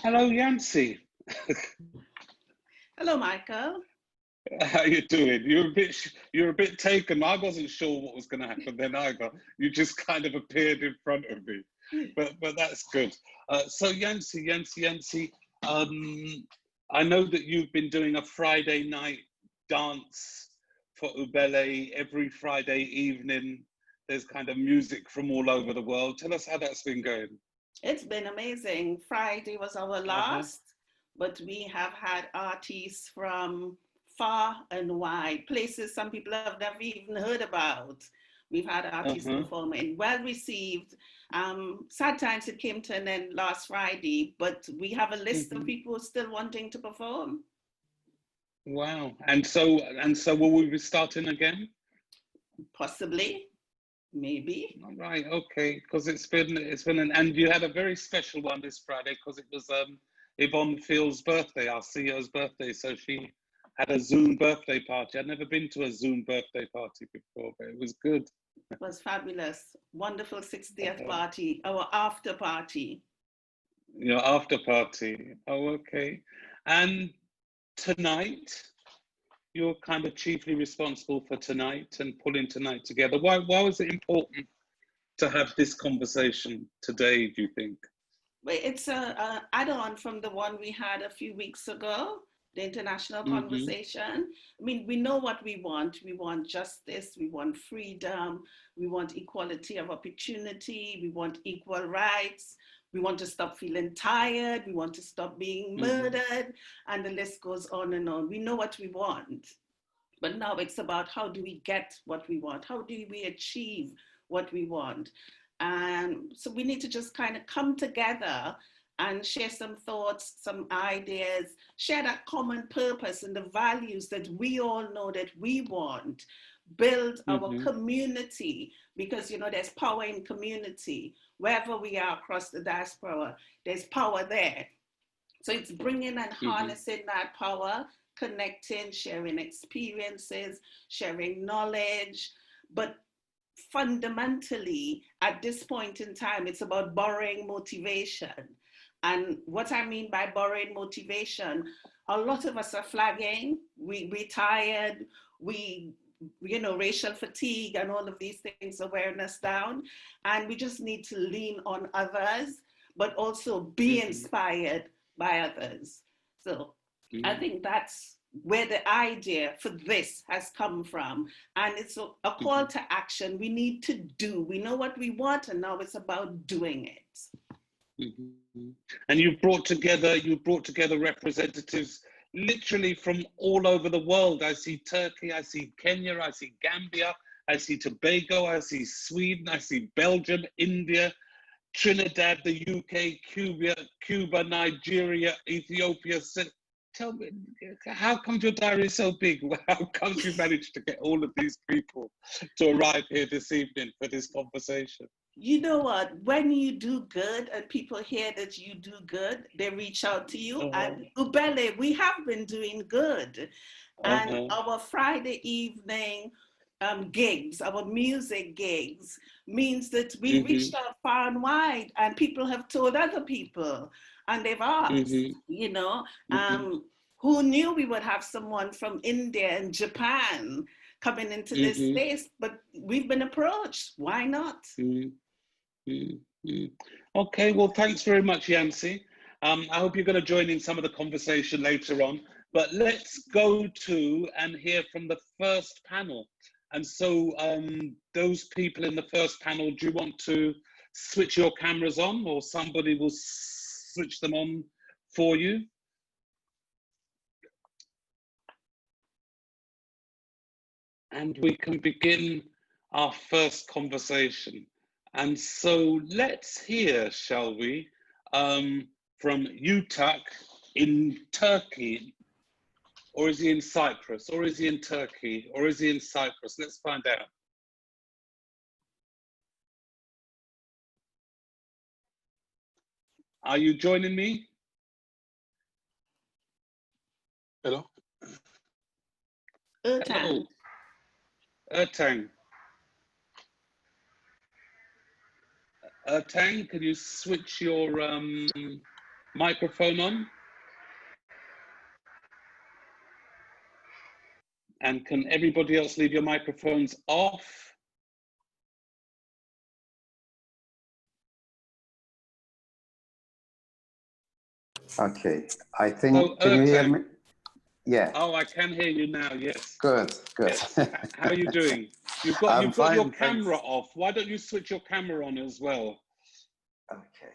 Hello, Yancy. Hello, Michael. How you doing? You're a bit taken. I wasn't sure what was going to happen then either. You just kind of appeared in front of me, but that's good. So Yancy, I know that you've been doing a Friday night dance for Ubele every Friday evening. There's kind of music from all over the world. Tell us how that's been going. It's been amazing. Friday was our last, but we have had artists from far and wide, places some people have never even heard about. We've had artists performing, well received. Sad times it came to an end last Friday, but we have a list of people still wanting to perform. Wow. And so will we be starting again? Possibly. Maybe. All right, okay, because it's been and you had a very special one this Friday because it was Yvonne Field's birthday, our CEO's birthday. So she had a Zoom birthday party. I'd never been to a Zoom birthday party before, but it was good. It was fabulous. Wonderful 60th party, our after party. Your after party. Oh, okay. And tonight, you're kind of chiefly responsible for tonight and pulling tonight together. Why was it important to have this conversation today, do you think? Well, it's a add-on from the one we had a few weeks ago, the international conversation. I mean, we know what we want. We want justice, we want freedom, we want equality of opportunity, we want equal rights, we want to stop feeling tired, we want to stop being murdered, and the list goes on and on. We know what we want, but now it's about how do we get what we want? How do we achieve what we want? And so we need to just kind of come together and share some thoughts, some ideas, share that common purpose and the values that we all know that we want, build our community, because, you know, there's power in community. Wherever we are across the diaspora, there's power there. So it's bringing and harnessing that power, connecting, sharing experiences, sharing knowledge, but fundamentally, at this point in time, it's about borrowing motivation. And what I mean by borrowing motivation, a lot of us are flagging, we're tired, racial fatigue and all of these things are wearing us down. And we just need to lean on others, but also be inspired by others. So I think that's where the idea for this has come from. And it's a call to action. We need to do. We know what we want, and now it's about doing it. And you brought together representatives literally from all over the world. I see Turkey, I see Kenya, I see Gambia, I see Tobago, I see Sweden, I see Belgium, India, Trinidad, the UK, Cuba, Nigeria, Ethiopia. Tell me, how comes your diary is so big? How comes you managed to get all of these people to arrive here this evening for this conversation? You know what? When you do good and people hear that you do good, they reach out to you. And Ubele, we have been doing good. And our Friday evening gigs, our music gigs, means that we reached out far and wide, and people have told other people, and they've asked, you know, who knew we would have someone from India and Japan coming into this space, but we've been approached. Why not? Okay, well, thanks very much, Yancy. I hope you're going to join in some of the conversation later on, but let's go to and hear from the first panel. And so those people in the first panel, do you want to switch your cameras on, or somebody will switch them on for you? And we can begin our first conversation. And so let's hear, shall we, from Utak in Turkey. Or is he in Cyprus? Or is he in Turkey? Or is he in Cyprus? Let's find out. Are you joining me? Hello? Hello. Ertang. Ertang, can you switch your Microphone on. And can everybody else leave your microphones off? Okay, I think, can you hear me? Yeah. Oh, I can hear you now, yes. Good, good. Yes. How are you doing? You've got your camera thanks. off. Why don't you switch your camera on as well? Okay,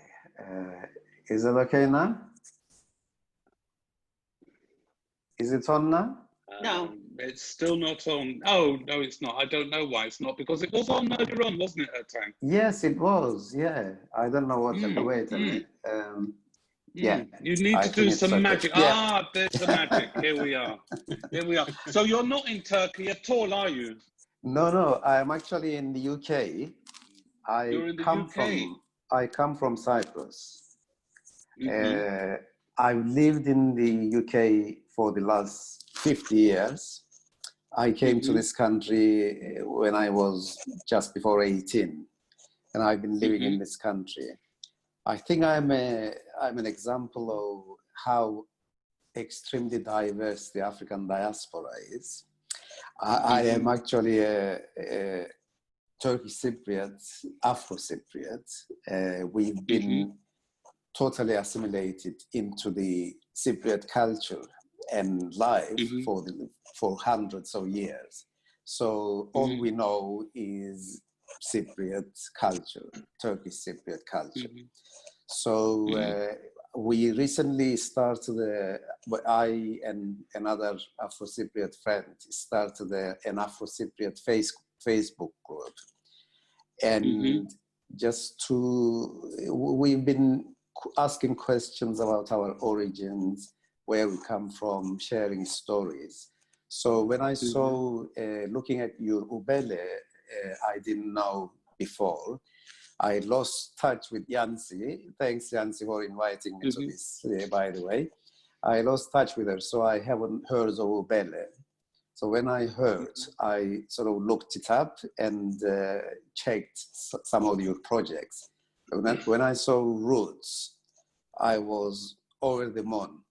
is it okay now? Is it on now? No. It's still not on. Oh, no, it's not. I don't know why it's not, because it was on earlier on, wasn't it, Ertang? Yes, it was, yeah. I don't know what, wait a minute. Yeah, you need to do some magic. Yeah. Ah, there's the magic. Here we are. Here we are. So you're not in Turkey at all, are you? No, I'm actually in the UK. You're in the UK. I come from Cyprus. I've lived in the UK for the last 50 years. I came to this country when I was just before 18, and I've been living in this country. I think I'm an example of how extremely diverse the African diaspora is. I am actually a Turkish Cypriot, Afro Cypriot. We've been totally assimilated into the Cypriot culture and life for hundreds of years. So all we know is Cypriot culture, Turkish Cypriot culture. So we recently started, I and another Afro-Cypriot friend started an Afro-Cypriot Facebook group. And we've been asking questions about our origins, where we come from, sharing stories. So when I saw, looking at your Ubele, I didn't know before. I lost touch with Yancy. Thanks, Yancy, for inviting me to this, by the way. I lost touch with her, so I haven't heard of Ubele. So when I heard, I sort of looked it up and checked some of your projects. When I saw Roots, I was over the moon.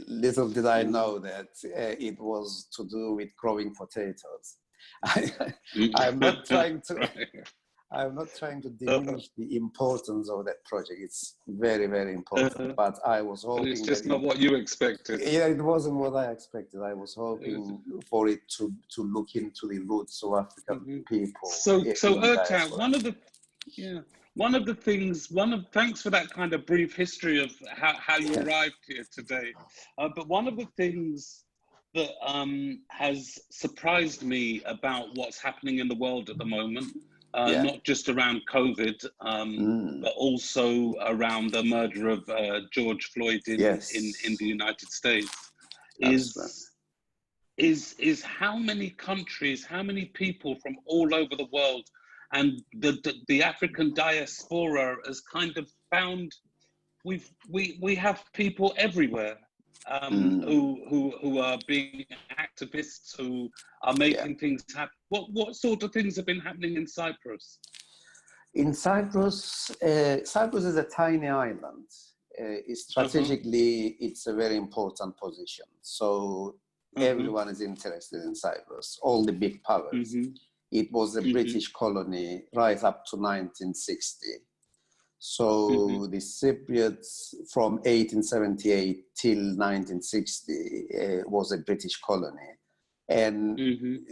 Little did I know that it was to do with growing potatoes. I'm not trying to diminish the importance of that project. It's very, very important. But I was hoping it's just not what you expected. Yeah, it wasn't what I expected. I was hoping for it to look into the roots of African people. So Ertan, thanks for that kind of brief history of how you arrived here today. But one of the things that has surprised me about what's happening in the world at the moment, not just around COVID, but also around the murder of George Floyd in the United States, is how many countries, how many people from all over the world, and the African diaspora has kind of found we have people everywhere who are being activists, who are making things happen. What sort of things have been happening in Cyprus? In Cyprus, Cyprus is a tiny island. Strategically, it's a very important position. So everyone is interested in Cyprus, all the big powers. It was a British colony right up to 1960. So the Cypriots from 1878 till 1960 was a British colony. And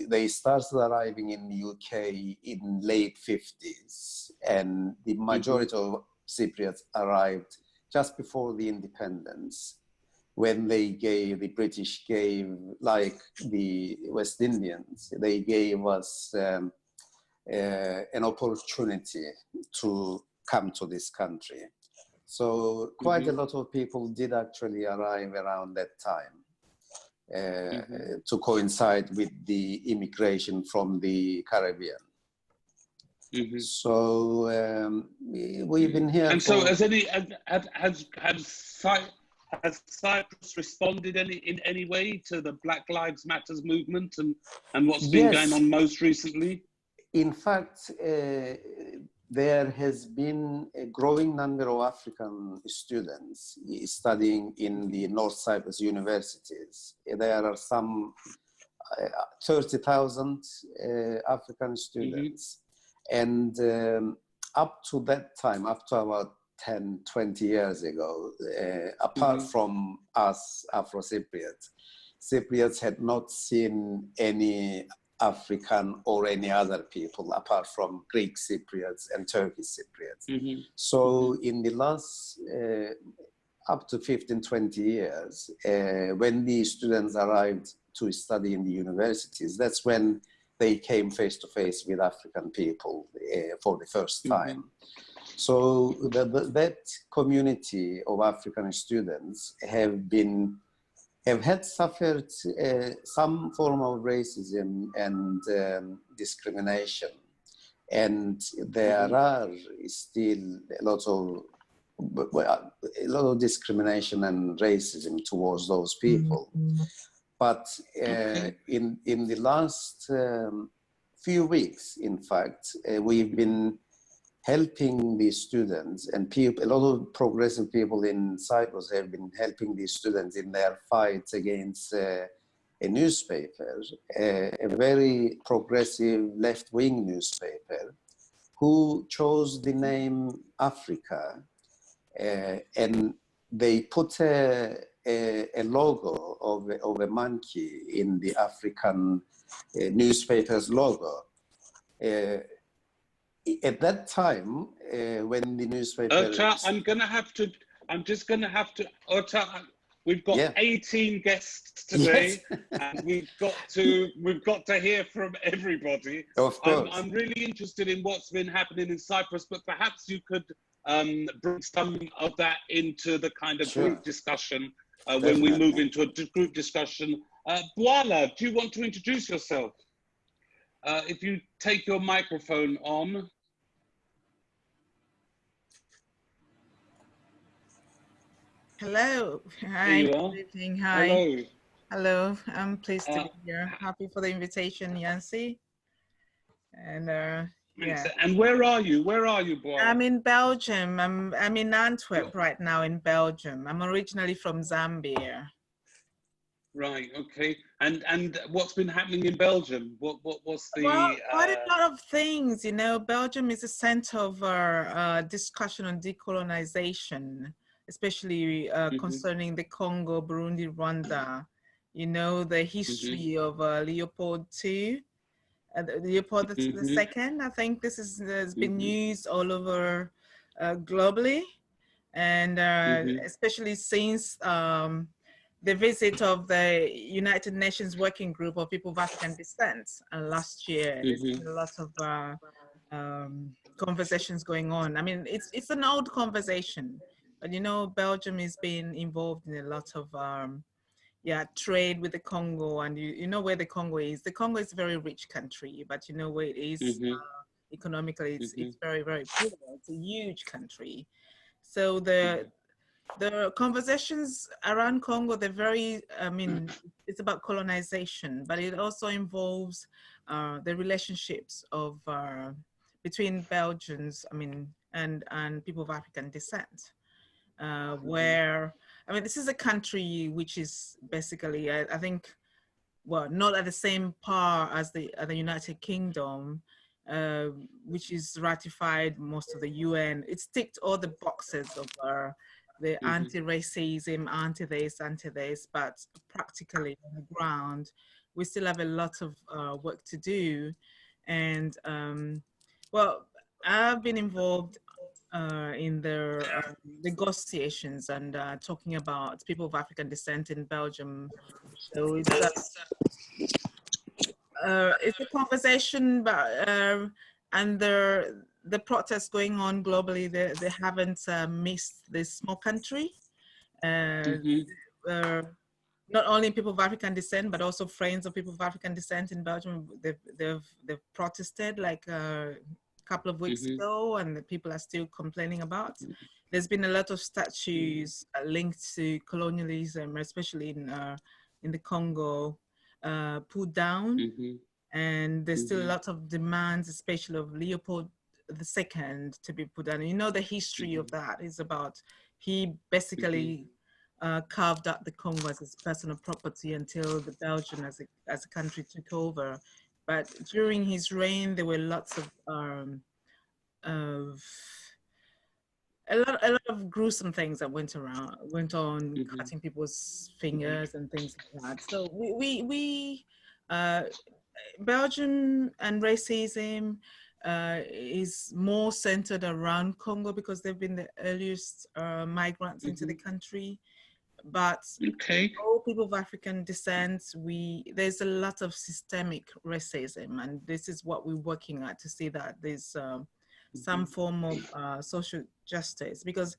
they started arriving in the UK in late 50s. And the majority of Cypriots arrived just before the independence, when the British gave, like the West Indians, they gave us an opportunity to come to this country. So quite a lot of people did actually arrive around that time to coincide with the immigration from the Caribbean. So we've been here. And so, has Cyprus responded in any way to the Black Lives Matters movement and what's been going on most recently? In fact, there has been a growing number of African students studying in the North Cyprus universities. There are some 30,000 African students. And up to that time, up to about 10, 20 years ago, apart from us Afro-Cypriots, Cypriots had not seen any African or any other people apart from Greek Cypriots and Turkish Cypriots. So in the last up to 15, 20 years, when the students arrived to study in the universities, that's when they came face to face with African people for the first time. So that community of African students have had suffered some form of racism and discrimination, and there are still a lot of discrimination and racism towards those people. But in the last few weeks, in fact, we've been helping these students, and a lot of progressive people in Cyprus have been helping these students in their fight against a newspaper, a very progressive left-wing newspaper, who chose the name Africa, and they put a logo of a monkey in the African newspaper's logo. At that time, when the newspaper... Ota, I'm just gonna have to, Ota, we've got 18 guests today, and we've got to hear from everybody. Of course. I'm really interested in what's been happening in Cyprus, but perhaps you could bring some of that into the kind of group discussion when we move into a group discussion. Bwala, do you want to introduce yourself? If you take your microphone on. Hello. Hi. Good evening. Hi. Hello. Hello. I'm pleased to be here. Happy for the invitation, Yancy. And yeah. And where are you? Where are you, boy? I'm in Belgium. I'm in Antwerp right now in Belgium. I'm originally from Zambia. Right. Okay. And what's been happening in Belgium? What's the? Well, quite a lot of things. You know, Belgium is a center of our discussion on decolonization, especially concerning the Congo, Burundi, Rwanda. You know, the history of Leopold II, Leopold II. I think this has been used all over globally, and especially since the visit of the United Nations Working Group of People of African Descent last year. There's been a lot of conversations going on. I mean, it's an old conversation, but you know, Belgium is being involved in a lot of trade with the Congo, and you know where the Congo is. The Congo is a very rich country, but you know where it is economically. It's very, very poor. It's a huge country. So the conversations around Congo, they're very, I mean, it's about colonization, but it also involves the relationships of between Belgians, I mean, and people of African descent, where, I mean, this is a country which is basically, I think, well, not at the same par as the United Kingdom, which is ratified most of the UN. It's ticked all the boxes of the anti-racism, anti-this, but practically on the ground, we still have a lot of work to do. And well, I've been involved in the negotiations and talking about people of African descent in Belgium. So it's a conversation, but and the protests going on globally, they haven't missed this small country. Not only people of African descent, but also friends of people of African descent in Belgium. They've protested like a couple of weeks ago, and the people are still complaining about. There's been a lot of statues linked to colonialism, especially in the Congo, pulled down. And there's still a lot of demands, especially of Leopold II to be put down. You know, the history of that is about, he basically carved out the Congo as his personal property until the Belgian as a country took over. But during his reign, there were lots of a lot of gruesome things that went on, cutting people's fingers and things like that. So we Belgium and racism is more centered around Congo because they've been the earliest migrants into the country. But all people of African descent, there's a lot of systemic racism, and this is what we're working at, to see that there's some form of social justice, because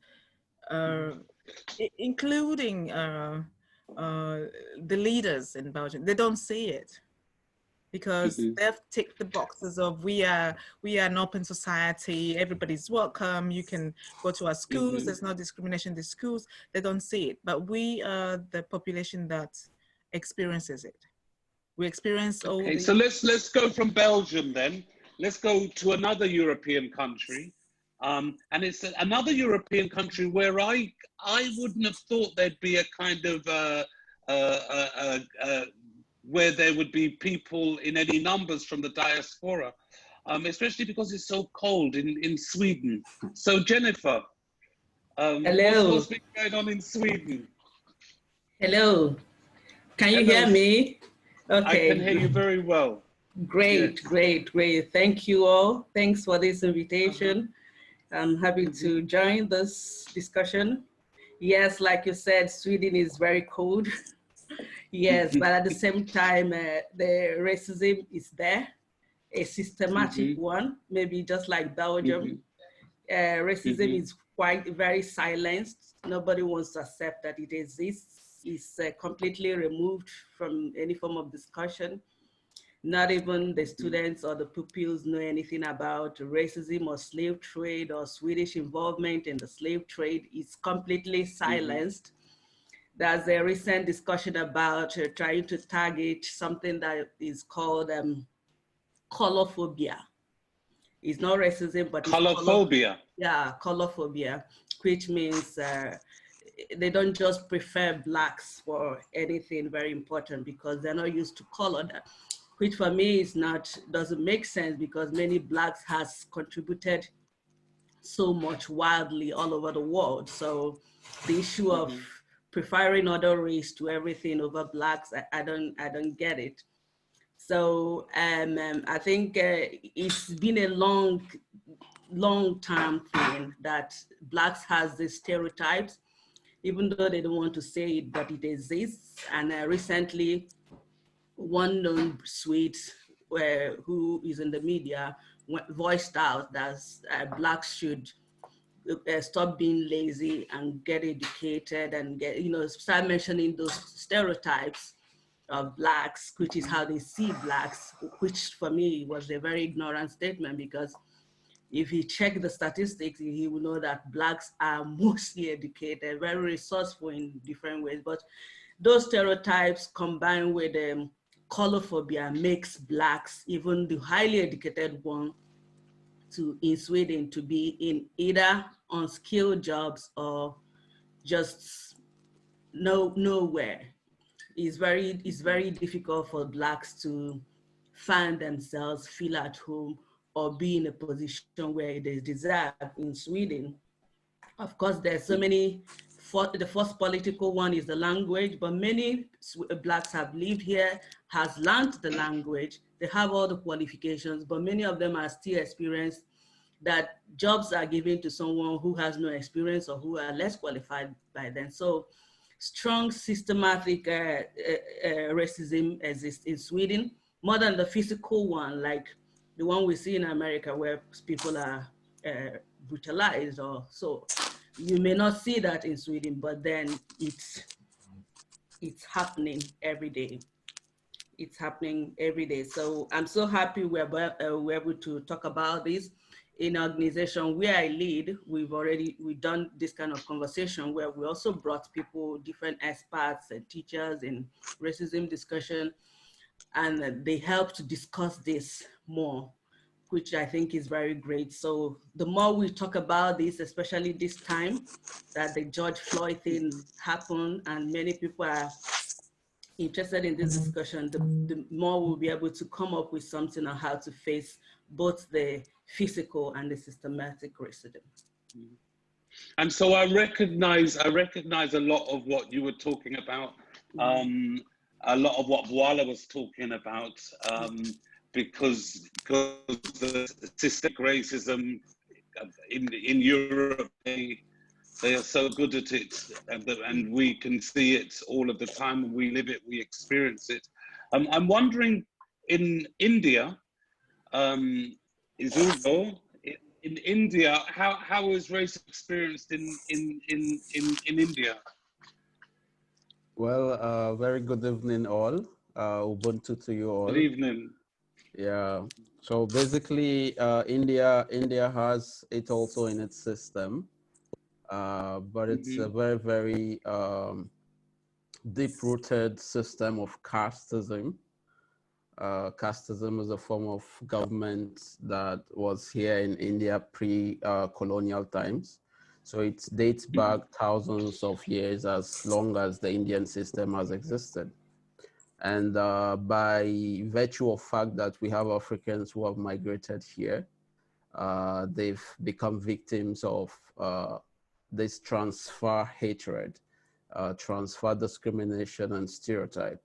including the leaders in Belgium, they don't see it, because they've ticked the boxes of we are an open society, everybody's welcome, you can go to our schools, there's no discrimination in the schools. They don't see it, but we are the population that experiences it. We experience all the... So let's go from Belgium then. Let's go to another European country. And it's another European country where I wouldn't have thought there'd be a kind of where there would be people in any numbers from the diaspora, especially because it's so cold in Sweden. So Jennifer, hello. what's been going on in Sweden? Hello, can you hear me? Okay. I can hear you very well. Great, yes. Great. Thank you all. Thanks for this invitation. I'm happy to join this discussion. Yes, like you said, Sweden is very cold. Yes, but at the same time, the racism is there, a systematic one, maybe just like Belgium. Racism is very silenced. Nobody wants to accept that it exists. It's completely removed from any form of discussion. Not even the students or the pupils know anything about racism or slave trade or Swedish involvement in the slave trade. It's completely silenced. There's a recent discussion about trying to target something that is called colophobia. It's not racism, but it's colophobia. Yeah, colophobia, which means they don't just prefer blacks for anything very important because they're not used to color. Which for me doesn't make sense, because many blacks has contributed so much wildly all over the world. So the issue of preferring other race to everything over blacks, I don't get it. So I think it's been a long-term thing that blacks has these stereotypes, even though they don't want to say it, but it exists. And recently, one known Swede who is in the media voiced out that blacks should stop being lazy and get educated and start mentioning those stereotypes of blacks, which is how they see blacks, which for me was a very ignorant statement, because if he checked the statistics, he would know that blacks are mostly educated, very resourceful in different ways. But those stereotypes combined with colophobia makes blacks, even the highly educated one in Sweden, to be in either unskilled jobs or just nowhere. It's very difficult for blacks to find themselves, feel at home, or be in a position where they deserve in Sweden. Of course, there's so many. The first political one is the language, but many blacks have lived here, has learned the language, they have all the qualifications, but many of them are still experienced that jobs are given to someone who has no experience or who are less qualified by them. So strong systematic racism exists in Sweden, more than the physical one, like the one we see in America where people are brutalized or so. You may not see that in Sweden, but then it's happening every day. It's happening every day. So I'm so happy we're able to talk about this. In an organization where I lead, we've done this kind of conversation where we also brought people, different experts and teachers in racism discussion, and they help to discuss this more. which I think is very great. So the more we talk about this, especially this time that the George Floyd thing happened and many people are interested in this discussion, the more we'll be able to come up with something on how to face both the physical and the systematic racism. And so I recognize a lot of what you were talking about, a lot of what Boala was talking about, because the systemic racism in Europe, they are so good at it, and we can see it all of the time. We live it, we experience it. I'm wondering, in India, in India, how is race experienced in India? Well, very good evening, all. Ubuntu to you all. Good evening. Yeah. So basically, India has it also in its system, but it's a very, very deep-rooted system of casteism. Casteism is a form of government that was here in India pre-colonial times. So it dates back thousands of years, as long as the Indian system has existed. And by virtue of fact that we have Africans who have migrated here, they've become victims of this transfer hatred, transfer discrimination and stereotype.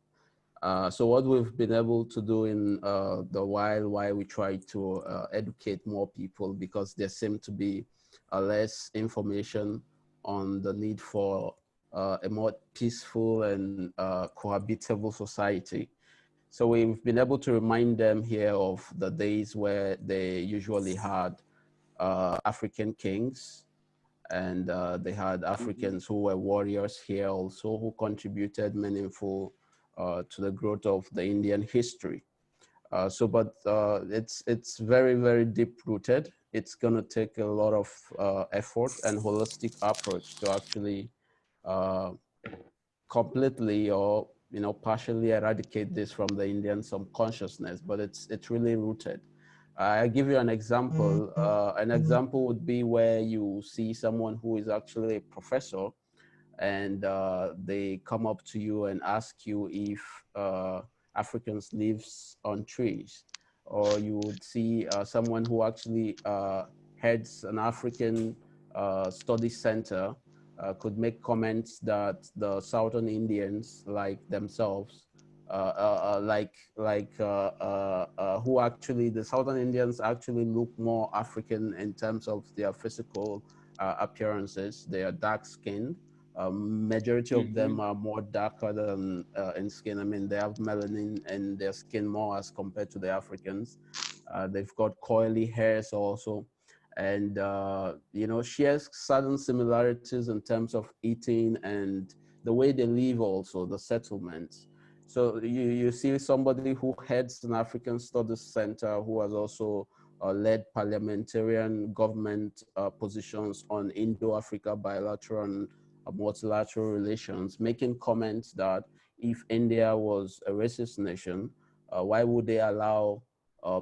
So what we've been able to do in the while we try to educate more people, because there seemed to be less information on the need for a more peaceful and cohabitable society. So we've been able to remind them here of the days where they usually had African kings, and they had Africans who were warriors here also, who contributed meaningful to the growth of the Indian history. But it's very, very deep rooted. It's gonna take a lot of effort and holistic approach to actually completely or partially eradicate this from the Indian subconsciousness, but it's really rooted. I'll give you an example. An example would be where you see someone who is actually a professor, and they come up to you and ask you if Africans lives on trees. Or you would see someone who actually heads an African study center could make comments that the Southern Indians, like themselves, who actually, the Southern Indians actually look more African in terms of their physical appearances. They are dark skinned. Majority of them are more darker than in skin. I mean, they have melanin in their skin more as compared to the Africans. They've got coily hairs also, and shares certain similarities in terms of eating and the way they live, also the settlements. So you see somebody who heads an African Studies Center, who has also led parliamentarian government positions on Indo-Africa bilateral and multilateral relations, making comments that if India was a racist nation, why would they allow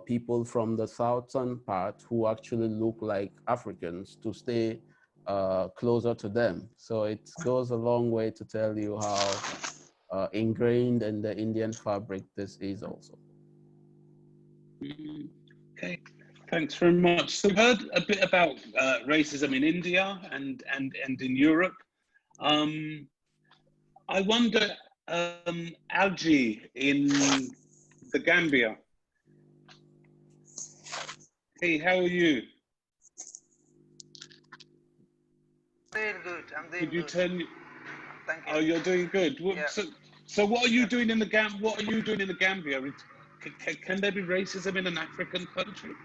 people from the southern part who actually look like Africans to stay closer to them? So it goes a long way to tell you how ingrained in the Indian fabric this is also. Okay, thanks very much. So we've heard a bit about racism in India and in Europe. I wonder, Algie in the Gambia. Hey, how are you? Doing good. I'm doing Could you good. turn? Thank you. Oh, you're doing good. Well, Yeah. So what are you doing in the What are you doing in the Gambia? Can there be racism in an African country?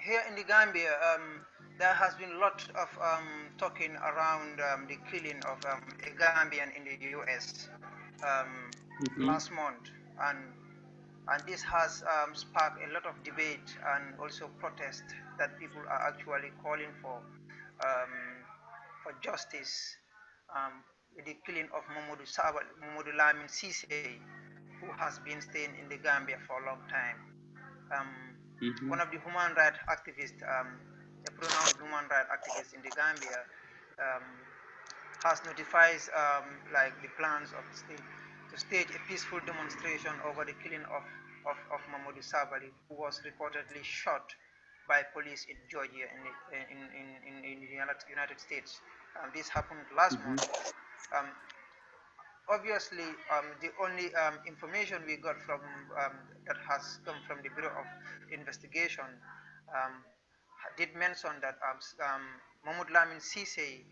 Here in the Gambia, there has been a lot of talking around the killing of a Gambian in the U.S. Last month, and this has sparked a lot of debate and also protest that people are actually calling for justice with the killing of Mamadou Lamin Sise. who has been staying in the Gambia for a long time. One of the human rights activists, a pronounced human rights activist in the Gambia, has notified like the plans of the state to stage a peaceful demonstration over the killing of Mamadou Sabali, who was reportedly shot by police in Georgia in the United States. This happened last month. Obviously, the only information we got from that has come from the Bureau of Investigation did mention that Mahmoud Lamin Sise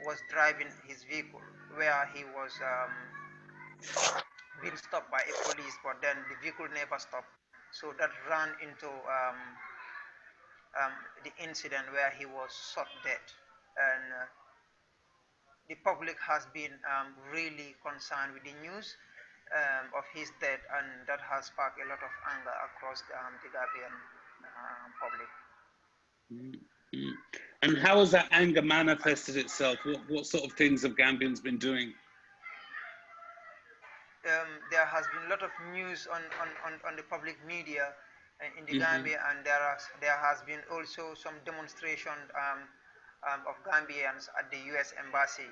was driving his vehicle where he was being stopped by a police, but then the vehicle never stopped. So that ran into the incident where he was shot dead. And the public has been really concerned with the news of his death, and that has sparked a lot of anger across the Gambian public. And how has that anger manifested itself? What sort of things have Gambians been doing? There has been a lot of news on the public media in the Gambia, and there has been also some demonstration of Gambians at the U.S. Embassy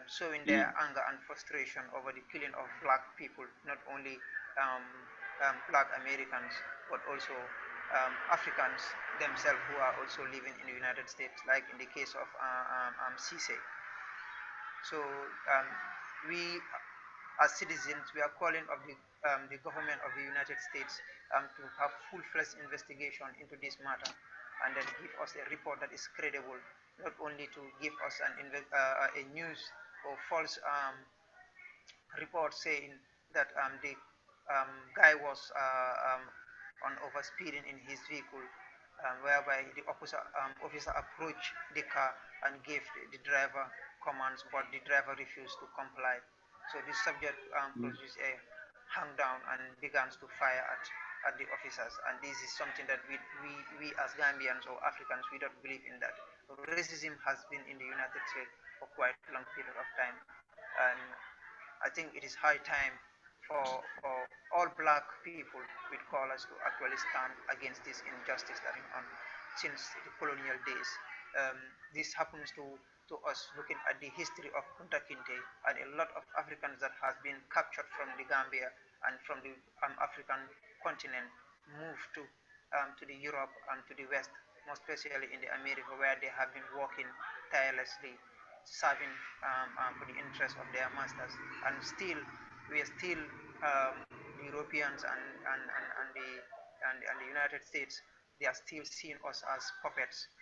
showing their anger and frustration over the killing of black people, not only black Americans, but also Africans themselves who are also living in the United States, like in the case of Cisse. So we, as citizens, we are calling of the government of the United States to have full-fledged investigation into this matter, and then give us a report that is credible, not only to give us a news or false report saying that the guy was on overspeeding in his vehicle, whereby the officer approached the car and gave the driver commands, but the driver refused to comply. So the subject produced a hang down and began to fire at the officers. And this is something that we as Gambians or Africans, we don't believe in that. Racism has been in the United States for quite a long period of time. And I think it is high time for all black people with colors to actually stand against this injustice that has been on since the colonial days. This happens to us looking at the history of Kunta Kinte and a lot of Africans that has been captured from the Gambia and from the African continent moved to the Europe and to the West, more especially in the America, where they have been working tirelessly, serving for the interest of their masters. And still, we are still the Europeans and the United States, they are still seeing us as puppets,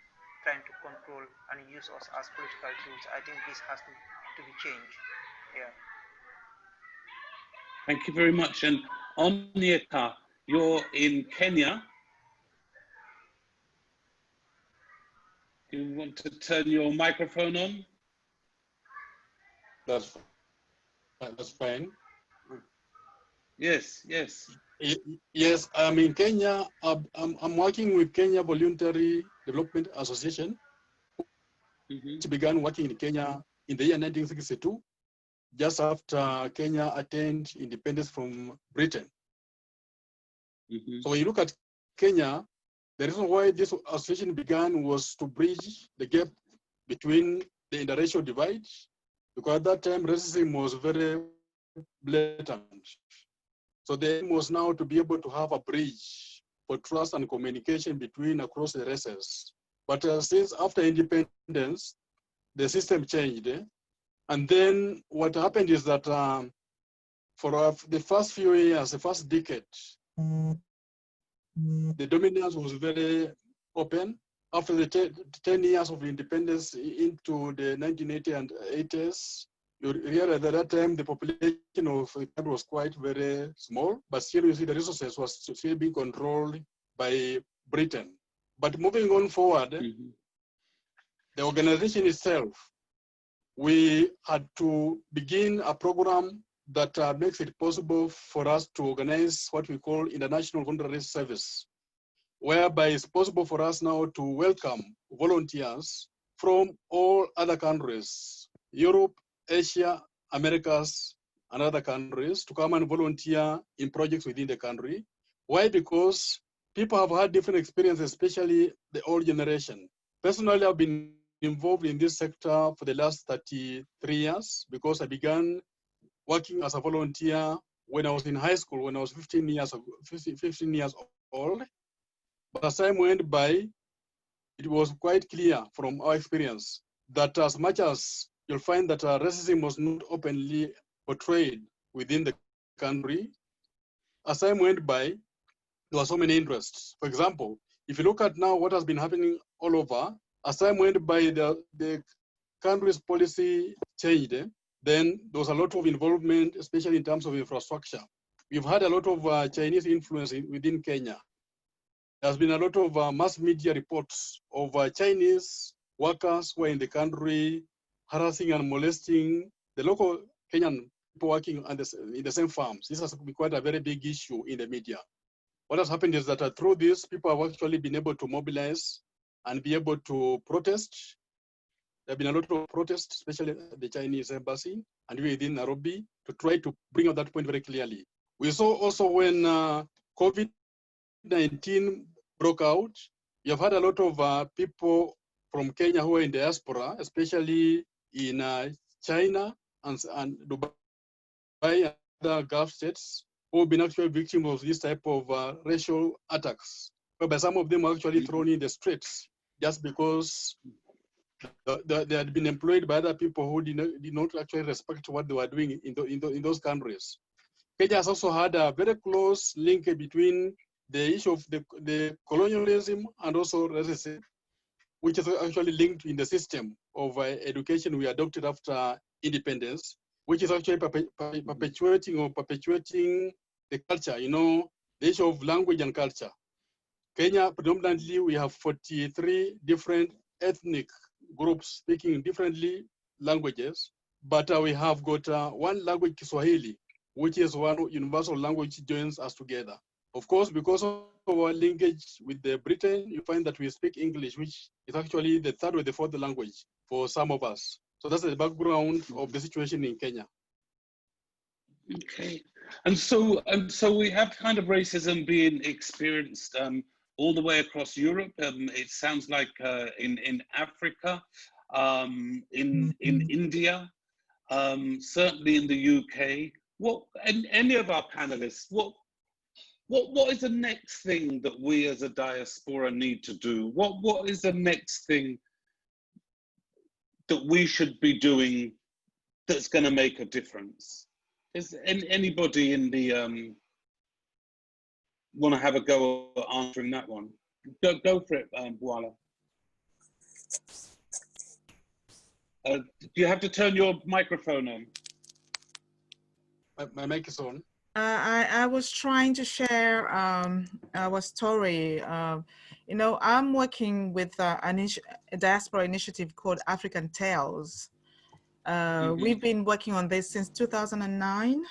trying to control and use us as political tools. I think this has to be changed. Yeah. Thank you very much. And Onyeka, you're in Kenya. You want to turn your microphone on? That's fine. Yes, yes. Yes, I'm in Kenya. I'm working with Kenya Voluntary Development Association, which began working in Kenya in the year 1962, just after Kenya attained independence from Britain. So when you look at Kenya, the reason why this association began was to bridge the gap between the interracial divide, because at that time racism was very blatant. So the aim was now to be able to have a bridge for trust and communication between across the races. But since after independence, the system changed. And then what happened is that for the first few years, the first decade, the dominance was very open. After the 10 years of independence into the 1980s and 80s, you realize that at that time the population of the country was quite very small, but still you see the resources was still being controlled by Britain. But moving on forward, the organization itself, we had to begin a program that makes it possible for us to organize what we call international voluntary service, whereby it's possible for us now to welcome volunteers from all other countries, Europe, Asia, Americas, and other countries to come and volunteer in projects within the country. Why? Because people have had different experiences, especially the old generation. Personally, I've been involved in this sector for the last 33 years because I began working as a volunteer when I was in high school, when I was 15 years old. But as time went by, it was quite clear from our experience that as much as you'll find that racism was not openly portrayed within the country, as time went by, there were so many interests. For example, if you look at now what has been happening all over, as time went by, the country's policy changed. Then there was a lot of involvement, especially in terms of infrastructure. We've had a lot of Chinese influence within Kenya. There's been a lot of mass media reports of Chinese workers who are in the country harassing and molesting the local Kenyan people working in the same farms. This has been quite a very big issue in the media. What has happened is that through this, people have actually been able to mobilize and be able to protest. There have been a lot of protests, especially at the Chinese embassy and within Nairobi, to try to bring out that point very clearly. We saw also when COVID-19 broke out, you have had a lot of people from Kenya who are in diaspora, especially in China and Dubai and other Gulf states, who have been actually victims of this type of racial attacks, whereby some of them were actually thrown in the streets just because they had been employed by other people who did not actually respect what they were doing in those countries. Kenya has also had a very close link between the issue of the colonialism and also racism, which is actually linked in the system of education we adopted after independence, which is actually perpetuating the culture, the issue of language and culture. Kenya, predominantly, we have 43 different ethnic groups speaking differently languages, but we have got one language, Kiswahili, which is one universal language which joins us together. Of course, because of our linkage with Britain, you find that we speak English, which is actually the third or the fourth language for some of us. So that's the background of the situation in Kenya. Okay, and so we have kind of racism being experienced all the way across Europe. It sounds like in Africa, in India, certainly in the UK. And any of our panelists, what is the next thing that we as a diaspora need to do? What is the next thing that we should be doing that's going to make a difference? Is anybody in the want to have a go at answering that one? Go for it, Bwala. Do you have to turn your microphone on? My mic is on. I was trying to share our story. I'm working with a diaspora initiative called African Tales. We've been working on this since 2009.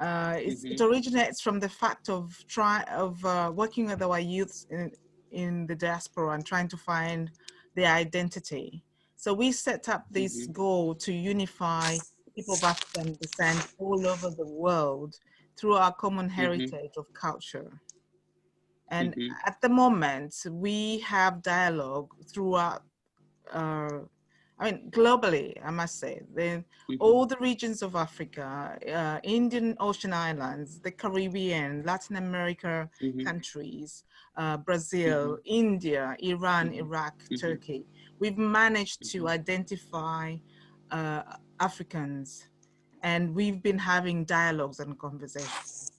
It originates from the fact of working with our youths in the diaspora and trying to find their identity. So we set up this goal to unify people of African descent all over the world through our common heritage of culture. And at the moment, we have dialogue throughout, globally, I must say, all the regions of Africa, Indian Ocean Islands, the Caribbean, Latin America countries, Brazil, India, Iran, Iraq, Turkey. We've managed to identify Africans, and we've been having dialogues and conversations.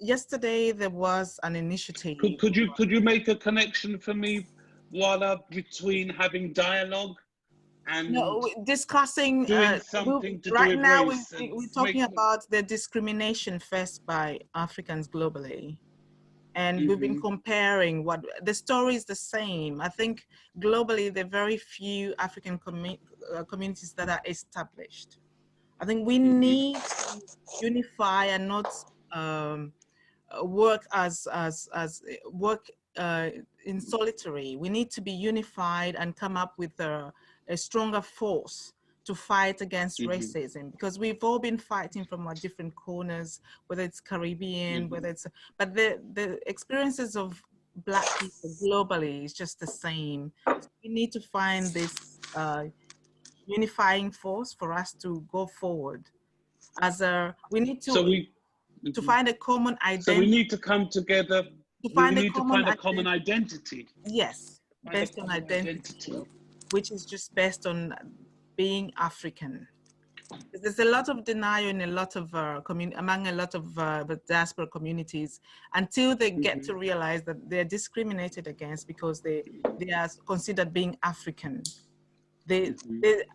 Yesterday there was an initiative. Could you make a connection for me, Wala, between having dialogue and discussing doing something to right do with now race? we're talking about the discrimination faced by Africans globally. And we've been comparing what the story is the same. I think globally, there are very few African communities that are established. I think we need to unify and not work in solitary. We need to be unified and come up with a stronger force to fight against racism, because we've all been fighting from our different corners, whether it's Caribbean, whether it's, but the experiences of Black people globally is just the same. So we need to find this unifying force for us to go forward. We need to find a common identity. So we need to come together. We need to find a common identity. Yes, based on identity, which is just based on being African. There's a lot of denial in a lot of among a lot of the diaspora communities until they get to realize that they're discriminated against because they are considered being African.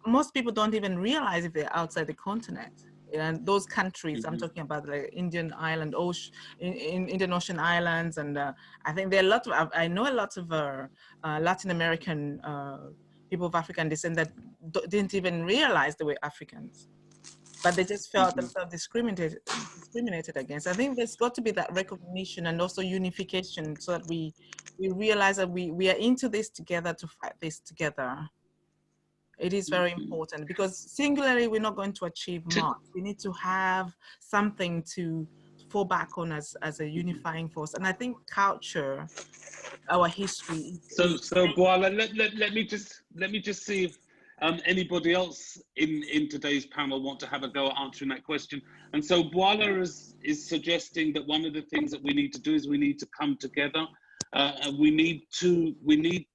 Most people don't even realize if they're outside the continent. And those countries, I'm talking about the Indian Island, Indian Ocean Islands, and I think there are a lot of, I know a lot of Latin American people of African descent that didn't even realize they were Africans, but they just felt themselves discriminated against. I think there's got to be that recognition and also unification so that we realize that we are into this together to fight this together. It is very important because singularly, we're not going to achieve much. We need to have something to fall back on as a unifying force. And I think culture, our history. So Bwala, let me just see if anybody else in today's panel want to have a go at answering that question. And so Bwala is suggesting that one of the things that we need to do is we need to come together. And we need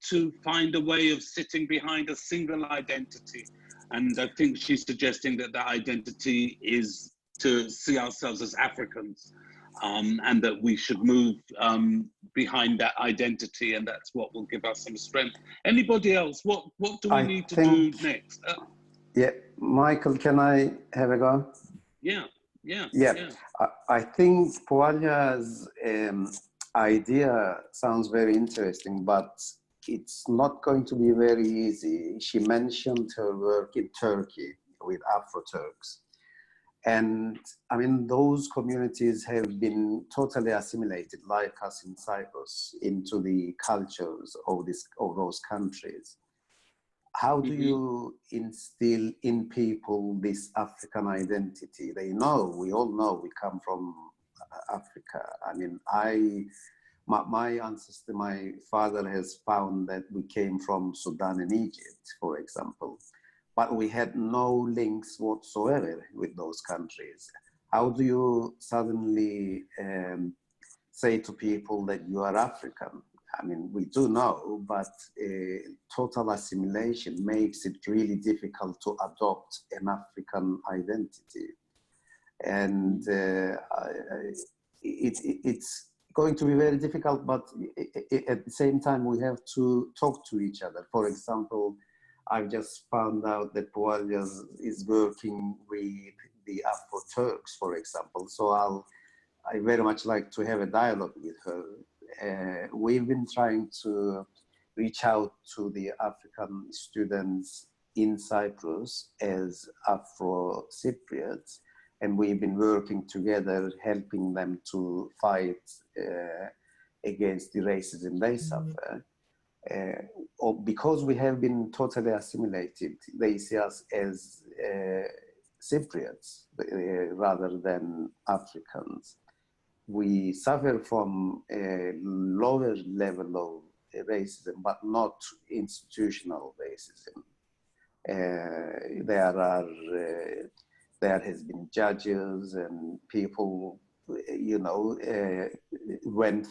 to find a way of sitting behind a single identity. And I think she's suggesting that that identity is to see ourselves as Africans, and that we should move behind that identity, and that's what will give us some strength. Anybody else? What do we need to do next? Yeah, Michael, can I have a go? Yeah. I think Pualia's idea sounds very interesting, but it's not going to be very easy. She mentioned her work in Turkey with Afro-Turks. And I mean, those communities have been totally assimilated, like us in Cyprus, into the cultures of those countries. How do you instill in people this African identity? We all know we come from Africa. I mean, my ancestor, my father has found that we came from Sudan and Egypt, for example, but we had no links whatsoever with those countries. How do you suddenly say to people that you are African? I mean, we do know, but total assimilation makes it really difficult to adopt an African identity. And it's going to be very difficult, but at the same time, we have to talk to each other. For example, I've just found out that Pualia is working with the Afro-Turks, for example. So I very much like to have a dialogue with her. We've been trying to reach out to the African students in Cyprus as Afro-Cypriots, and we've been working together, helping them to fight against the racism they suffer. Because we have been totally assimilated, they see us as Cypriots rather than Africans. We suffer from a lower level of racism, but not institutional racism. There has been judges and people, went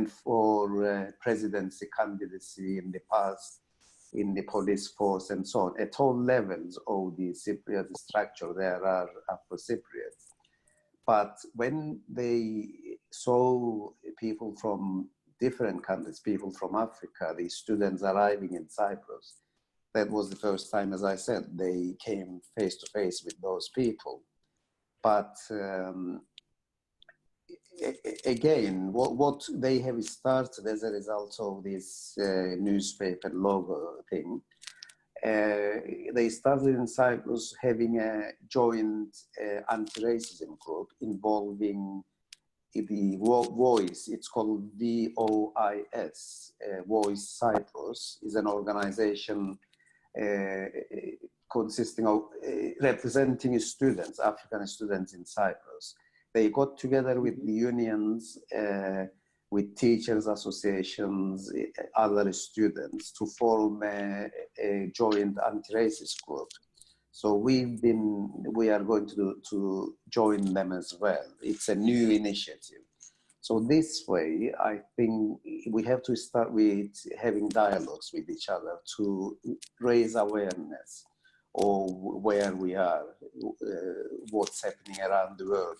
for presidency candidacy in the past in the police force and so on. At all levels of the Cypriot structure, there are Afro-Cypriots. But when they saw people from different countries, people from Africa, the students arriving in Cyprus, that was the first time, as I said, they came face to face with those people. But again, what they have started as a result of this newspaper logo thing, they started in Cyprus having a joint anti-racism group involving the Voice. It's called VOIS. Voice Cyprus is an organization consisting of representing students, African students in Cyprus. They got together with the unions, with teachers associations, other students to form a joint anti-racist group. So we are going to join them as well. It's a new initiative. So this way, I think we have to start with having dialogues with each other to raise awareness of where we are, what's happening around the world,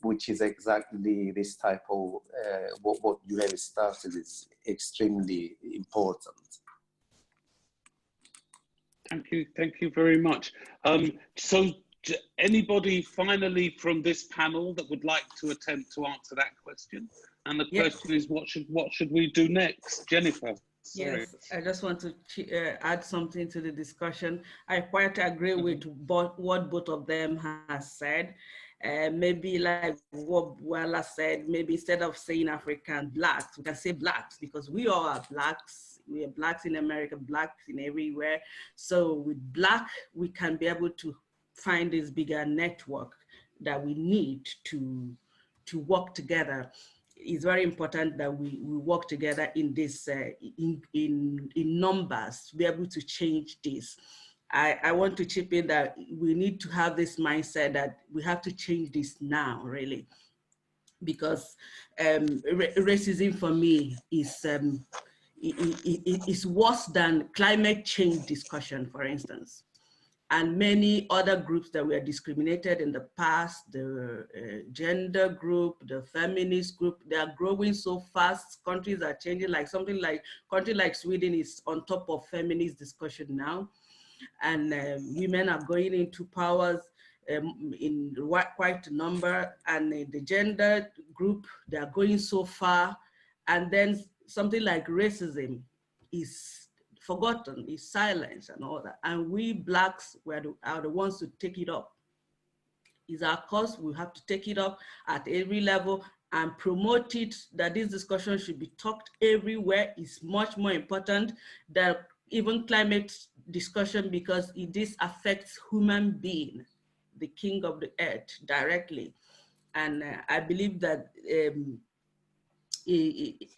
which is exactly this type of, what you have started is extremely important. Thank you very much. So anybody finally from this panel that would like to attempt to answer that question? And the question is, what should we do next? Jennifer, sorry. Yes, I just want to add something to the discussion. I quite agree with what both of them has said. Maybe like what Wala said, maybe instead of saying African blacks, we can say blacks, because we all are blacks. We are blacks in America, blacks in everywhere. So with black, we can be able to find this bigger network that we need to work together. It's very important that we work together in this in numbers to be able to change this. I want to chip in that we need to have this mindset that we have to change this now, really, because racism for me is worse than climate change discussion, for instance. And many other groups that were discriminated in the past, the gender group, the feminist group, they are growing so fast. Countries are changing, like country like Sweden is on top of feminist discussion now. And women are going into powers in quite a number. And the gender group, they are going so far. And then something like racism is forgotten, is silenced and all that. And we blacks are the ones to take it up. It's our cause, we have to take it up at every level and promote it, that this discussion should be talked everywhere. Is much more important than even climate discussion, because this affects human being, the king of the earth, directly. And I believe that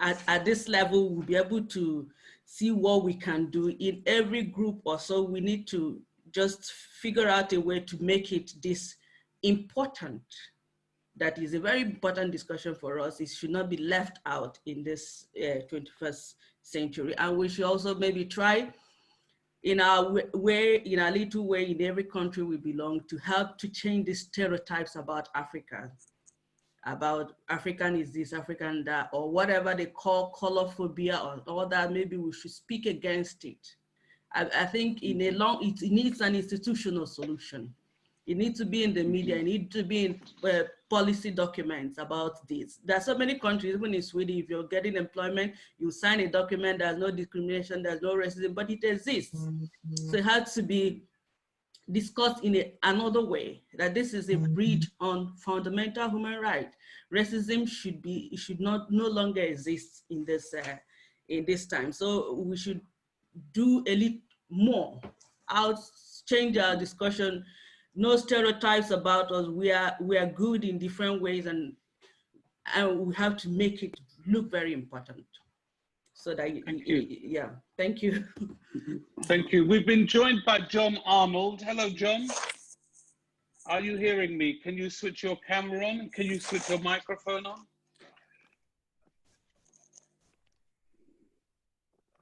at this level, we'll be able to see what we can do in every group or so. We need to just figure out a way to make it this important. That is a very important discussion for us. It should not be left out in this 21st century. And we should also maybe try in our way, in a little way, in every country we belong, to help to change the stereotypes about Africa. About African is this, African that, or whatever they call colorphobia or all that. Maybe we should speak against it. I think it needs an institutional solution. It needs to be in the media, it needs to be in policy documents about this. There are so many countries, even in Sweden, if you're getting employment, you sign a document, there's no discrimination, there's no racism, but it exists. So it has to be discussed in another way, that this is a breach on fundamental human rights. Racism should no longer exist in this time. So we should do a little more. Change our discussion. No stereotypes about us. We are good in different ways, and we have to make it look very important. So that yeah, thank you. Thank you. We've been joined by John Arnold. Hello, John. Are you hearing me? Can you switch your camera on? Can you switch your microphone on?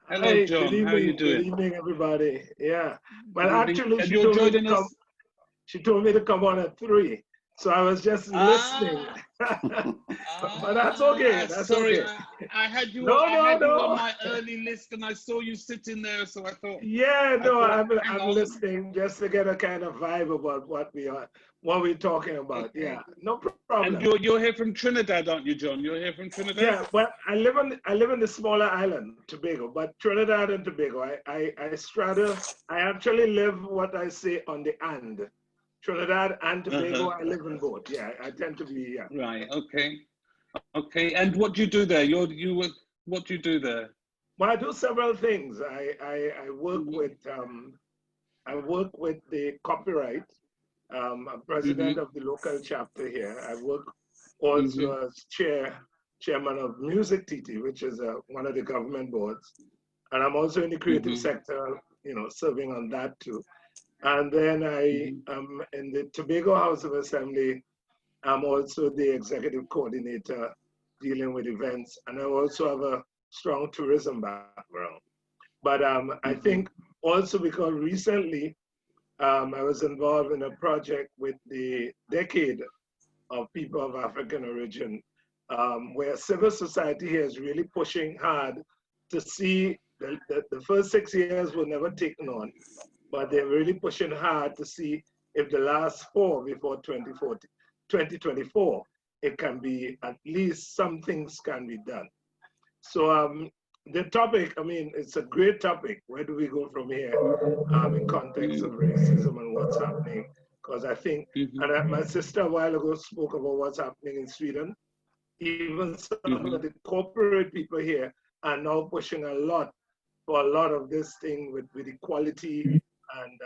Hello, Hi, John. good evening, How are you doing? Good evening, everybody. Yeah, but Good actually, evening. she told me to come on at 3, so I was just listening. But that's okay. That's sorry, okay. I had you. No, I had no, you no. on my early list, and I saw you sitting there, so I thought. Yeah, no, I'm on. listening just to get a kind of vibe about what we're talking about. Okay. Yeah, no problem. And you're here from Trinidad, aren't you, John? You're here from Trinidad. Yeah, well, I live in the smaller island, Tobago, but Trinidad and Tobago, I straddle. I actually live what I say on the and. Trinidad and Tobago, I live in both. Yeah, I tend to be, yeah. Right, okay. Okay, and what do you do there? What do you do there? Well, I do several things. I work with I work with the copyright. I'm president of the local chapter here. I work also as chairman of Music TT, which is one of the government boards. And I'm also in the creative sector, you know, serving on that too. And then I am in the Tobago House of Assembly. I'm also the executive coordinator dealing with events. And I also have a strong tourism background. But I think also because recently I was involved in a project with the Decade of People of African Origin, where civil society here is really pushing hard to see the first 6 years were never taken on, but they're really pushing hard to see if the last 4 before 2024, it can be at least some things can be done. So the topic, I mean, it's a great topic. Where do we go from here in context of racism and what's happening? Because I think, and my sister a while ago spoke about what's happening in Sweden. Even some of the corporate people here are now pushing a lot for a lot of this thing with equality and,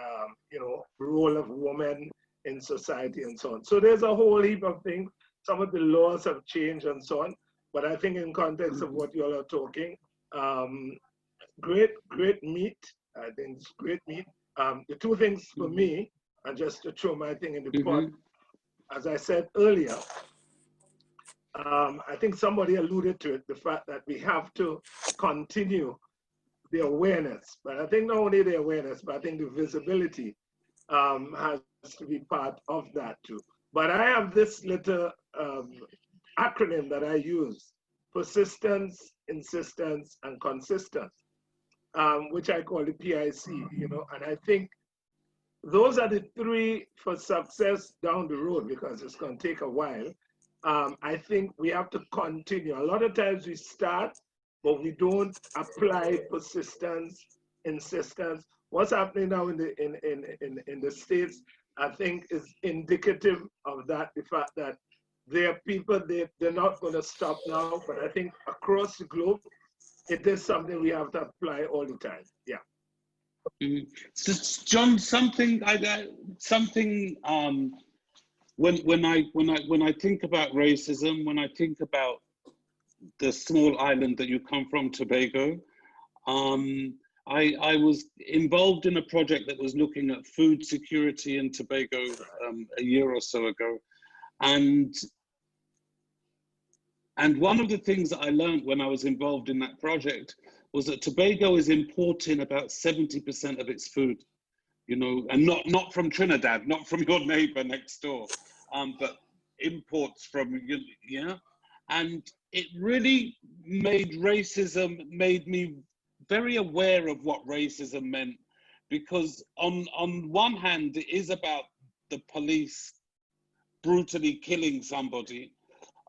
you know, role of women in society and so on. So there's a whole heap of things. Some of the laws have changed and so on. But I think in context of what you all are talking, great meat. I think it's great meat. The two things for me, and just to throw my thing in the pot, as I said earlier, I think somebody alluded to it, the fact that we have to continue the awareness. But I think not only the awareness, but I think the visibility has to be part of that too. But I have this little acronym that I use: persistence, insistence, and consistence, which I call the PIC, you know, and I think those are the 3 for success down the road, because it's going to take a while. I think we have to continue. A lot of times we start, but we don't apply persistence, insistence. What's happening now in the States, I think, is indicative of that, the fact that there are people, they're not going to stop now, but I think across the globe, it is something we have to apply all the time. Yeah. So, John, when I think about racism, when I think about the small island that you come from, Tobago, I was involved in a project that was looking at food security in Tobago a year or so ago. And one of the things that I learned when I was involved in that project was that Tobago is importing about 70% of its food, you know, and not from Trinidad, not from your neighbor next door, but imports from, yeah. And it really made me very aware of what racism meant, because on one hand, it is about the police brutally killing somebody.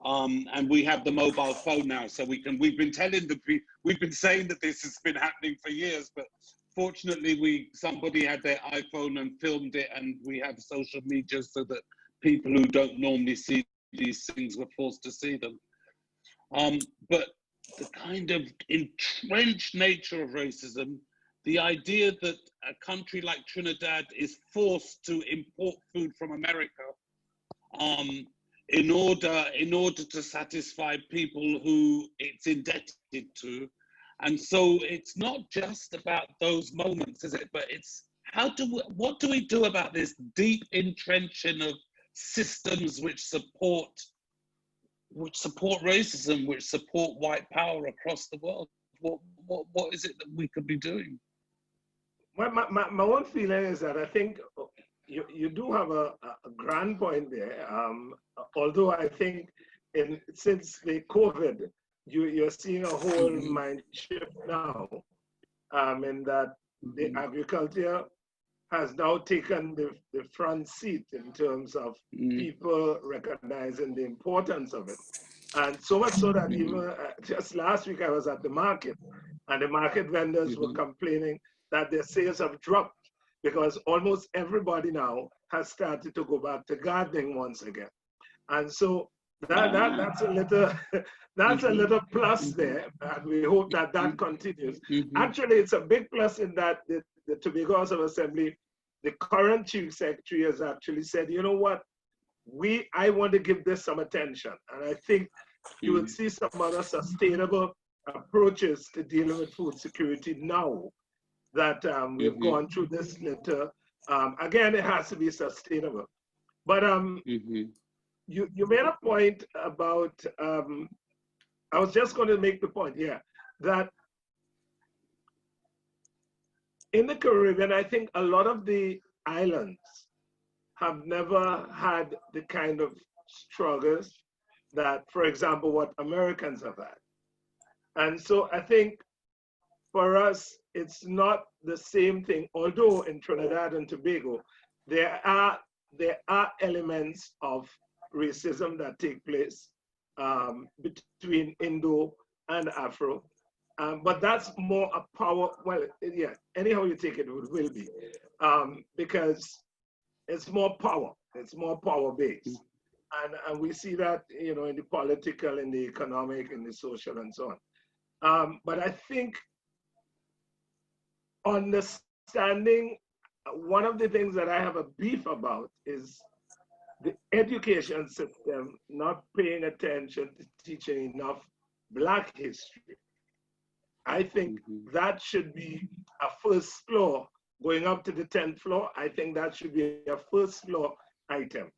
And we have the mobile phone now, so we've been saying that this has been happening for years, but fortunately somebody had their iPhone and filmed it, and we have social media so that people who don't normally see these things were forced to see them. But the kind of entrenched nature of racism, the idea that a country like Trinidad is forced to import food from America, in order to satisfy people who it's indebted to. And so it's not just about those moments, is it? But it's what do we do about this deep entrenching of systems which support racism, which support white power across the world? What is it that we could be doing? My own feeling is that I think you do have a grand point there. Although I think since the COVID, you're seeing a whole mind shift now, in that the agriculture has now taken the front seat in terms of people recognizing the importance of it. And so much so that even just last week I was at the market, and the market vendors were complaining that their sales have dropped, because almost everybody now has started to go back to gardening once again. And so that's a little plus there, and we hope that continues. Actually, it's a big plus in that the Tobago House of Assembly the current chief secretary has actually said, you know what, I want to give this some attention. And I think you would see some other sustainable approaches to dealing with food security now that we've gone through this little. Again, it has to be sustainable. But you made a point about, I was just going to make the point, that in the Caribbean, I think a lot of the islands have never had the kind of struggles that, for example, what Americans have had. And so I think for us, it's not the same thing, although in Trinidad and Tobago, there are elements of racism that take place between Indo and Afro. But that's more a power, well, yeah, anyhow you take it, it will be, because it's more power based. And we see that, you know, in the political, in the economic, in the social, and so on. But I think understanding, one of the things that I have a beef about is the education system not paying attention to teaching enough Black history. I think that should be a first floor, going up to the 10th floor. I think that should be a first floor item.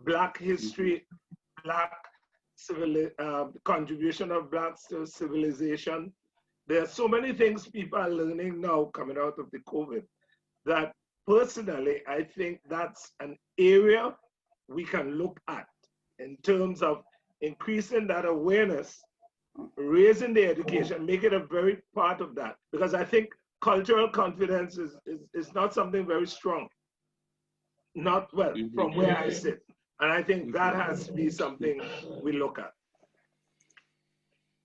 Black history, Black contribution of Blacks to civilization. There are so many things people are learning now coming out of the COVID that personally, I think that's an area we can look at in terms of increasing that awareness, raising the education, make it a very part of that. Because I think cultural confidence is not something very strong. Not well, from where I sit. And I think that has to be something we look at.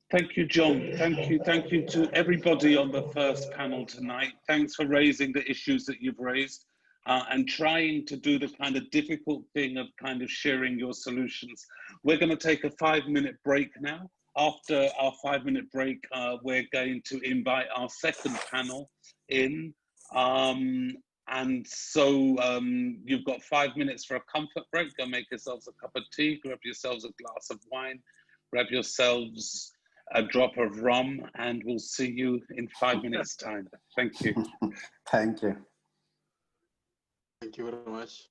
Thank you, John. Thank you to everybody on the first panel tonight. Thanks for raising the issues that you've raised and trying to do the kind of difficult thing of kind of sharing your solutions. We're going to take a 5-minute break now. After our 5-minute break, we're going to invite our second panel in. And so you've got 5 minutes for a comfort break. Go make yourselves a cup of tea, grab yourselves a glass of wine, grab yourselves a drop of rum, and we'll see you in 5 minutes' time. Thank you. Thank you. Thank you very much.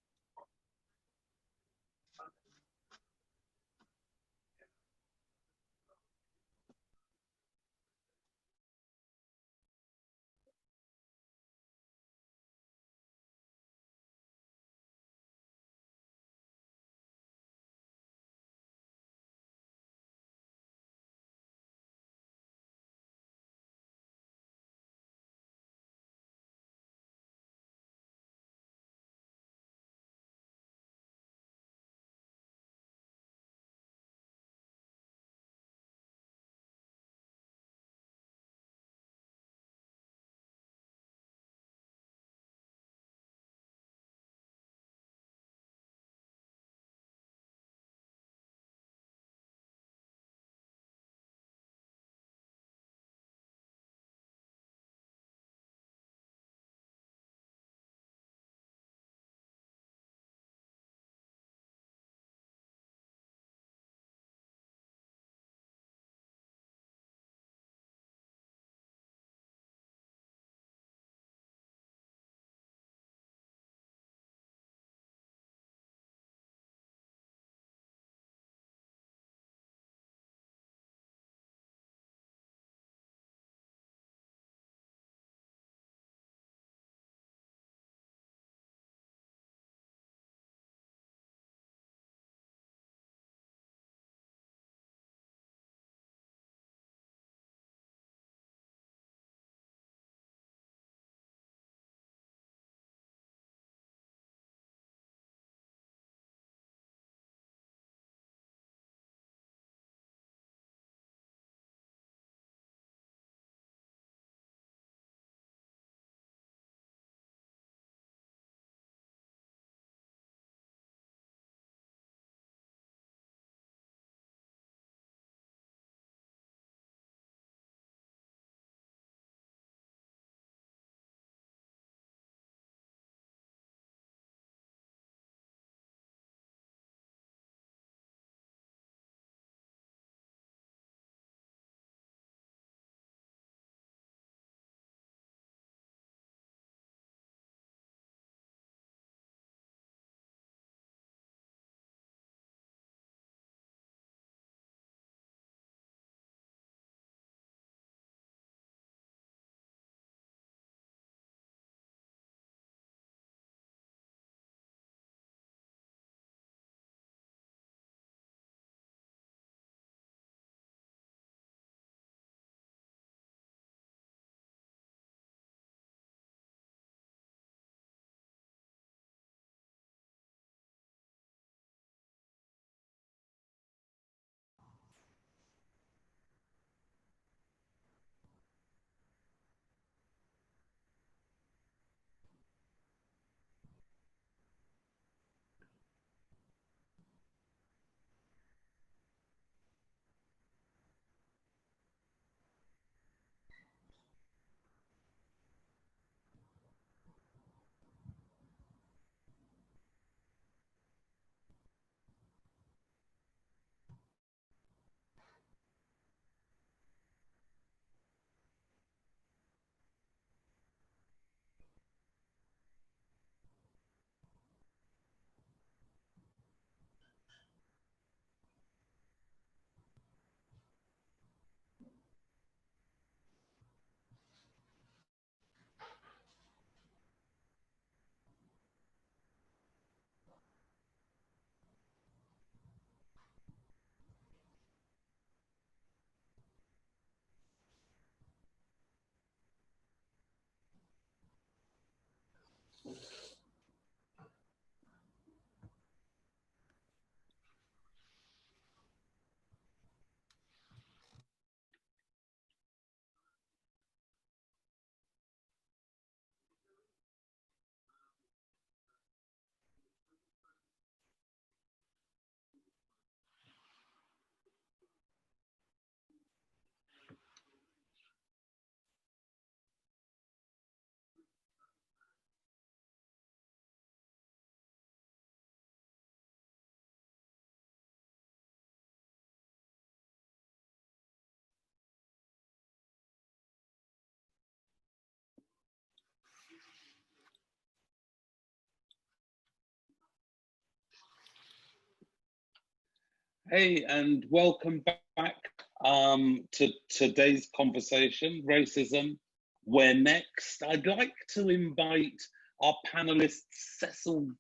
Hey, and welcome back to today's conversation, racism. Where next? I'd like to invite our panelist, Cecil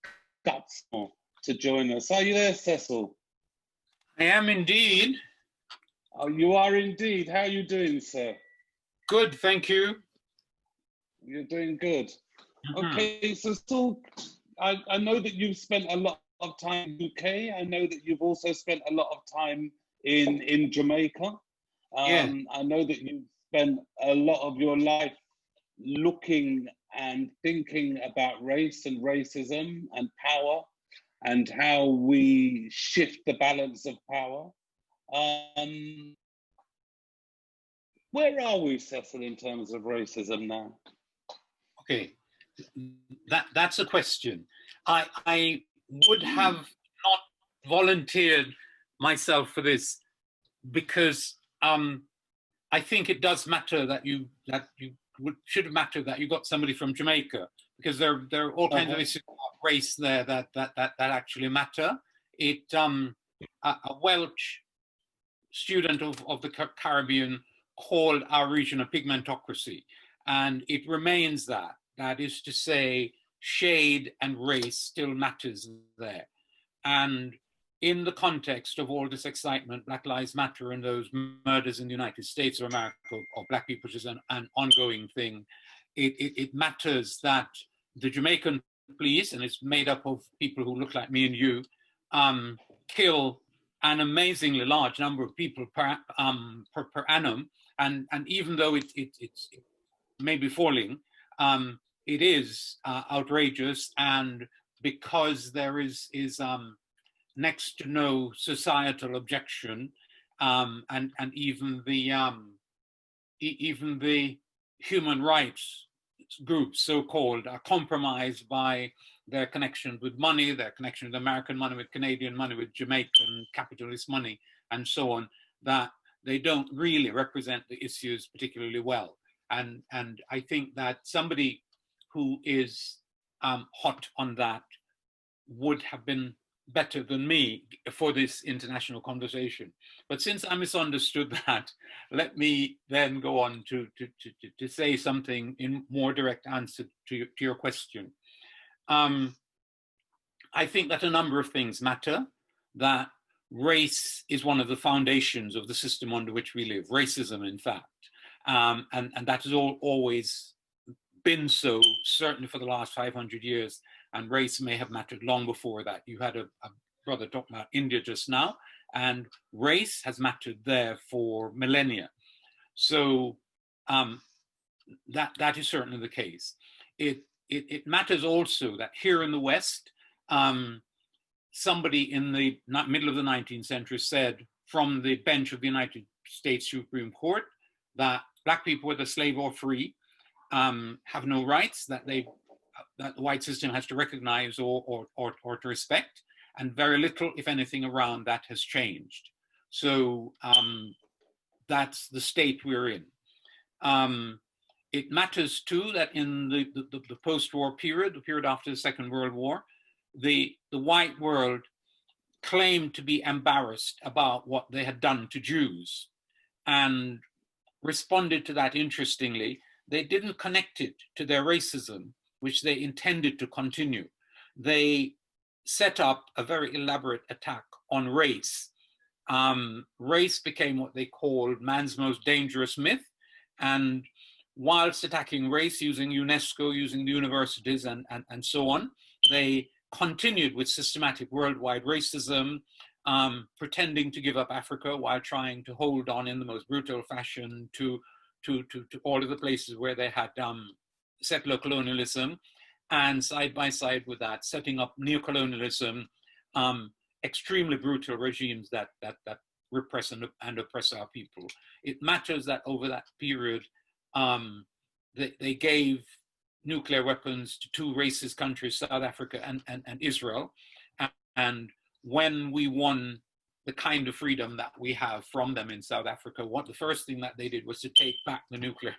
Gutsmore, to join us. Are you there, Cecil? I am indeed. Oh, you are indeed. How are you doing, sir? Good, thank you. You're doing good. Okay, so I know that you've spent a lot of time in the UK. I know that you've also spent a lot of time in Jamaica. Yeah. I know that you've spent a lot of your life looking and thinking about race and racism and power and how we shift the balance of power. Where are we, Cecil, in terms of racism now? Okay, that's a question. I would have not volunteered myself for this because I think it does matter that should have mattered that you got somebody from Jamaica, because there are all kinds of issues about race there that actually matter. A Welsh student of the Caribbean called our region a pigmentocracy, and it remains that. That is to say, shade and race still matters there. And in the context of all this excitement, Black Lives Matter and those murders in the United States of America of Black people, which is an ongoing thing, it matters that the Jamaican police, and it's made up of people who look like me and you, kill an amazingly large number of people per annum. And even though it may be falling, it is outrageous. And because there is next to no societal objection, and even the human rights groups, so-called, are compromised by their connection with money, their connection with American money, with Canadian money, with Jamaican capitalist money, and so on, that they don't really represent the issues particularly well. And I think that somebody who is hot on that would have been better than me for this international conversation. But since I misunderstood that, let me then go on to say something in more direct answer to your question. I think that a number of things matter, that race is one of the foundations of the system under which we live, racism, in fact. And that has always been so, certainly for the last 500 years, and race may have mattered long before that. You had a brother talking about India just now, and race has mattered there for millennia. So that is certainly the case. It matters also that here in the West, somebody in the middle of the 19th century said from the bench of the United States Supreme Court that Black people, whether slave or free, have no rights, that the white system has to recognize or to respect, and very little, if anything, around that has changed. So that's the state we're in. It matters too that in the post-war period, the period after the Second World War, the white world claimed to be embarrassed about what they had done to Jews, and responded to that interestingly. They didn't connect it to their racism, which they intended to continue. They set up a very elaborate attack on race. Race became what they called man's most dangerous myth. And whilst attacking race using UNESCO, using the universities and so on, they continued with systematic worldwide racism, pretending to give up Africa while trying to hold on in the most brutal fashion to all of the places where they had settler colonialism, and side by side with that, setting up neocolonialism, extremely brutal regimes that repress and oppress our people. It matters that over that period, they gave nuclear weapons to two racist countries, South Africa and Israel. And when we won the kind of freedom that we have from them in South Africa, the first thing that they did was to take back the nuclear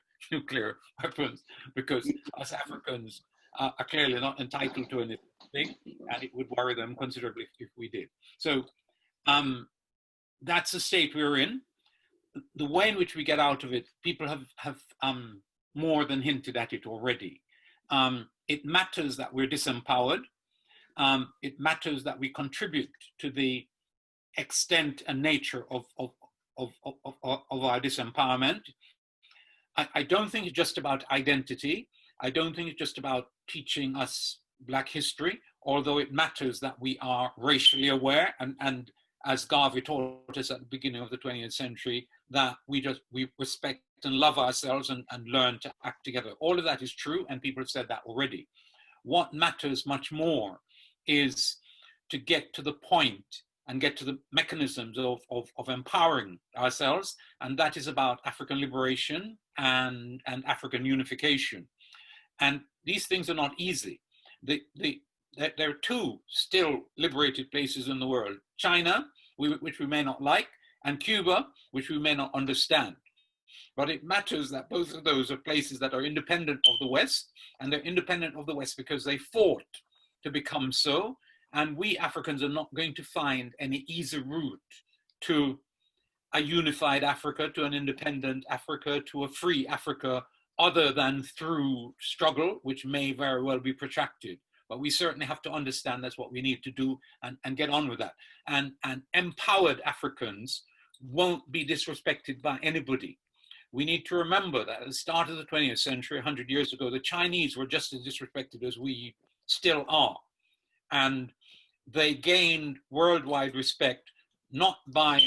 weapons, because us Africans are clearly not entitled to anything, and it would worry them considerably if we did. So that's the state we're in. The way in which we get out of it, people have more than hinted at it already. It matters that we're disempowered. It matters that we contribute to the extent and nature of our disempowerment. I don't think it's just about identity. I don't think it's just about teaching us Black history, although it matters that we are racially aware, and as Garvey taught us at the beginning of the 20th century, that we respect and love ourselves and learn to act together. All of that is true, and people have said that already. What matters much more is to get to the point and get to the mechanisms of empowering ourselves, and that is about African liberation and African unification. And these things are not easy. There are two still liberated places in the world: China, which we may not like, and Cuba, which we may not understand. But it matters that both of those are places that are independent of the West, and they're independent of the West because they fought to become so. And we Africans are not going to find any easy route to a unified Africa, to an independent Africa, to a free Africa, other than through struggle, which may very well be protracted. But we certainly have to understand that's what we need to do and get on with that. And empowered Africans won't be disrespected by anybody. We need to remember that at the start of the 20th century, 100 years ago, the Chinese were just as disrespected as we still are. And they gained worldwide respect, not by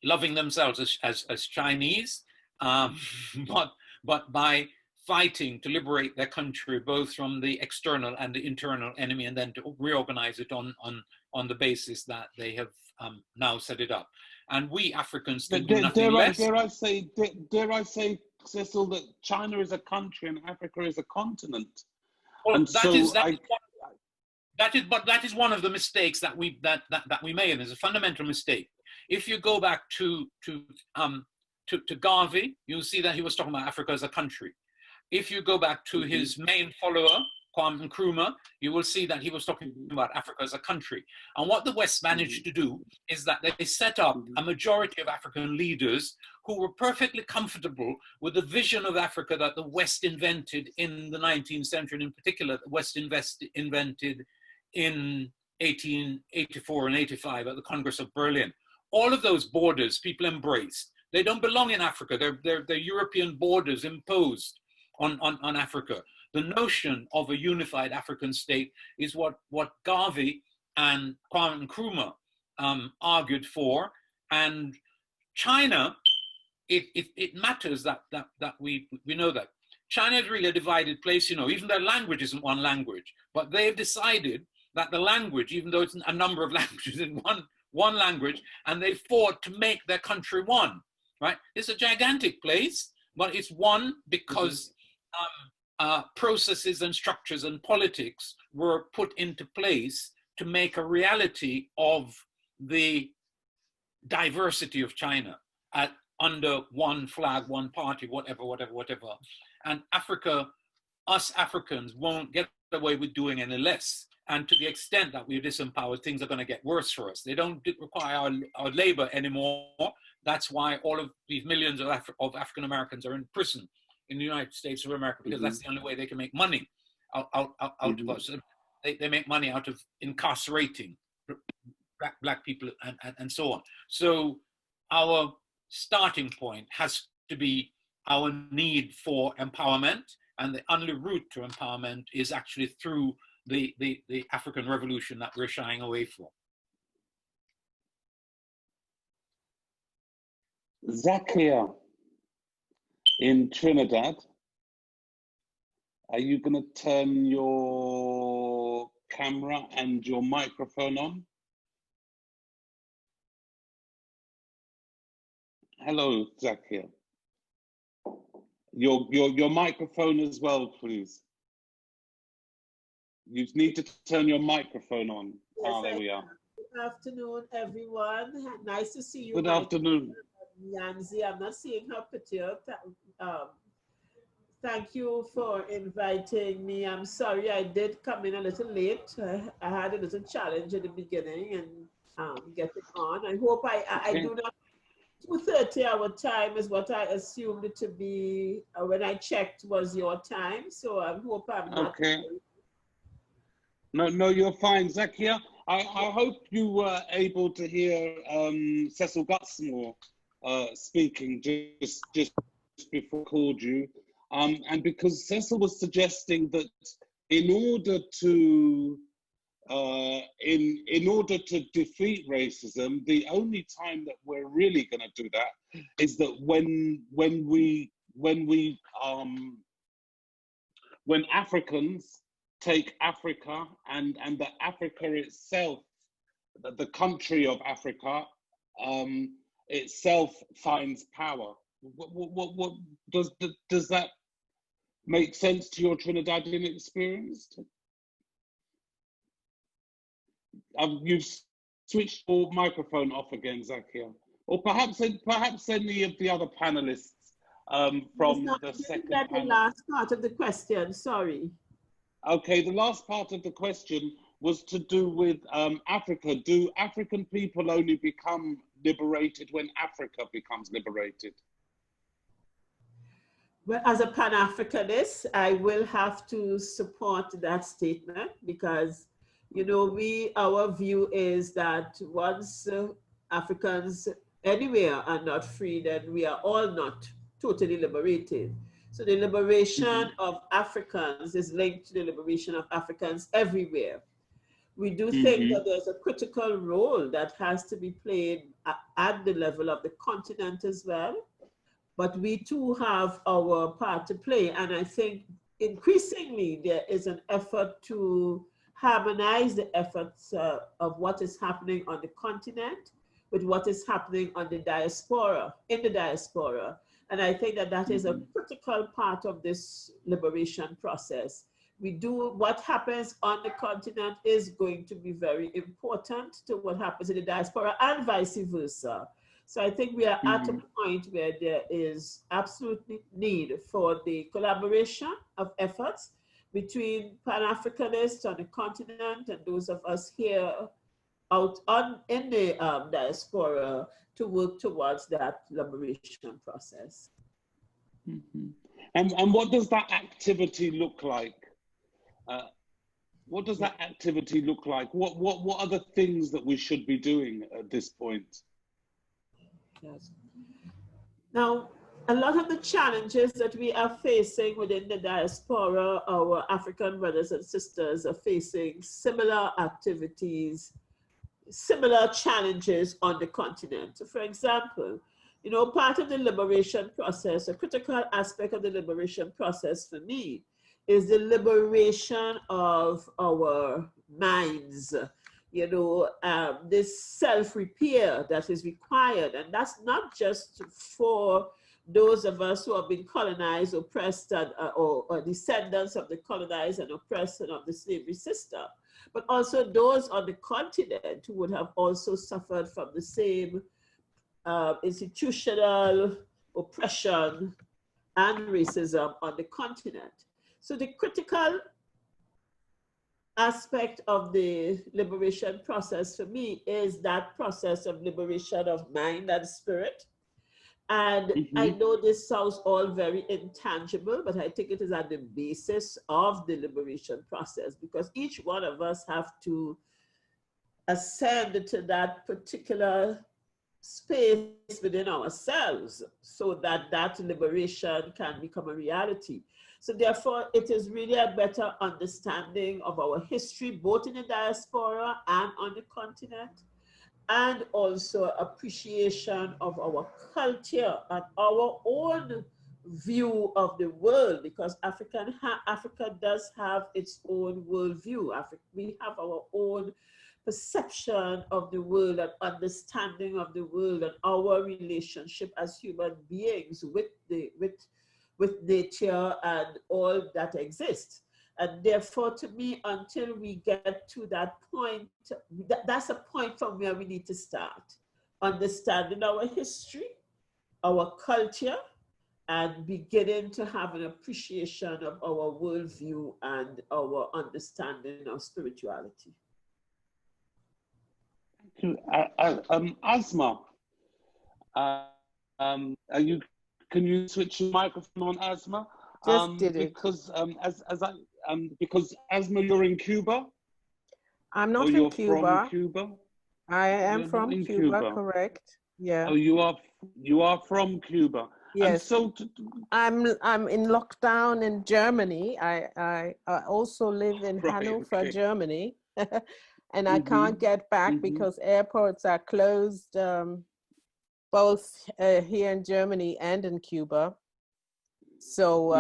loving themselves as Chinese, but by fighting to liberate their country, both from the external and the internal enemy, and then to reorganize it on the basis that they have now set it up. And we Africans can do nothing less. Dare I say, Cecil, that China is a country and Africa is a continent. Well, and that is one of the mistakes that we made, and it's a fundamental mistake. If you go back to Garvey, you'll see that he was talking about Africa as a country. If you go back to his main follower, Kwame Nkrumah, you will see that he was talking about Africa as a country. And what the West managed to do is that they set up a majority of African leaders who were perfectly comfortable with the vision of Africa that the West invented in the 19th century, and in particular, the West invented in 1884 and 85 at the Congress of Berlin. All of those borders people embraced. They don't belong in Africa. They're European borders imposed on Africa. The notion of a unified African state is what Garvey and Kwame Nkrumah argued for. And China, it matters that we know that. China is really a divided place, even their language isn't one language, but they've decided that the language, even though it's a number of languages in one language, and they fought to make their country one, right? It's a gigantic place, but it's one because processes and structures and politics were put into place to make a reality of the diversity of China under one flag, one party, whatever. And Africa, us Africans won't get away with doing any less. And to the extent that we're disempowered, things are going to get worse for us. They don't require our labor anymore. That's why all of these millions of African Americans are in prison in the United States of America, because that's the only way they can make money out of us. They make money out of incarcerating black people and so on. So our starting point has to be our need for empowerment, and the only route to empowerment is actually through the African revolution that we're shying away from. Zakia in Trinidad, are you going to turn your camera and your microphone on? Hello, Zakia. Your microphone as well, please. You need to turn your microphone on. Yes, there we are. Good afternoon, everyone. Nice to see you. Good afternoon. Yanzi, I'm not seeing her picture. Thank you for inviting me. I'm sorry I did come in a little late. I had a little challenge at the beginning, and getting on. I hope I do not. 2:30 our time is what I assumed it to be when I checked was your time. So I hope I'm not. Okay. No, you're fine, Zakia. I hope you were able to hear Cecil Gutsmore speaking just before I called you, and because Cecil was suggesting that in order to defeat racism, the only time that we're really going to do that is that when Africans take Africa and that Africa itself, the country of Africa itself finds power. What does that make sense to your Trinidadian experience? You've switched your microphone off again, Zakia, or perhaps any of the other panelists from the second panel. The last part of the question, sorry. Okay, the last part of the question was to do with Africa. Do African people only become liberated when Africa becomes liberated? Well, as a Pan-Africanist, I will have to support that statement because, you know, our view is that once Africans anywhere are not free, then we are all not totally liberated. So the liberation of Africans is linked to the liberation of Africans everywhere. We do think that there's a critical role that has to be played at the level of the continent as well. But we too have our part to play. And I think increasingly there is an effort to harmonize the efforts of what is happening on the continent with what is happening on the diaspora, in the diaspora. And I think that that is a critical part of this liberation process. What happens on the continent is going to be very important to what happens in the diaspora and vice versa. So I think we are at a point where there is absolutely need for the collaboration of efforts between Pan-Africanists on the continent and those of us here in the diaspora to work towards that liberation process. And what does that activity look like? What does that activity look like? What are the things that we should be doing at this point? Yes. Now, a lot of the challenges that we are facing within the diaspora, our African brothers and sisters are facing similar activities, similar challenges on the continent. So for example, you know, part of the liberation process, a critical aspect of the liberation process for me is the liberation of our minds. You know, this self-repair that is required. And that's not just for those of us who have been colonized, oppressed, or descendants of the colonized and oppressed and of the slavery system, but also those on the continent who would have also suffered from the same institutional oppression and racism on the continent. So the critical aspect of the liberation process for me is that process of liberation of mind and spirit. And I know this sounds all very intangible, but I think it is at the basis of the liberation process because each one of us have to ascend to that particular space within ourselves so that that liberation can become a reality. So therefore, it is really a better understanding of our history, both in the diaspora and on the continent, and also appreciation of our culture and our own view of the world, because Africa does have its own worldview. We have our own perception of the world and understanding of the world and our relationship as human beings with nature and all that exists. And therefore, to me, until we get to that point, that's a point from where we need to start. Understanding our history, our culture, and beginning to have an appreciation of our worldview and our understanding of spirituality. Asma, are you? Can you switch your microphone on, Asma? Just did it. Because Asma, you're in Cuba. I'm not or in you're Cuba. from Cuba. I am You're from not in Cuba, Cuba. correct? Yeah. Oh, you are from Cuba. Yes. And so I'm in lockdown in Germany. I also live in Right, Hanover, okay. Germany, and I can't get back because airports are closed, both here in Germany and in Cuba. So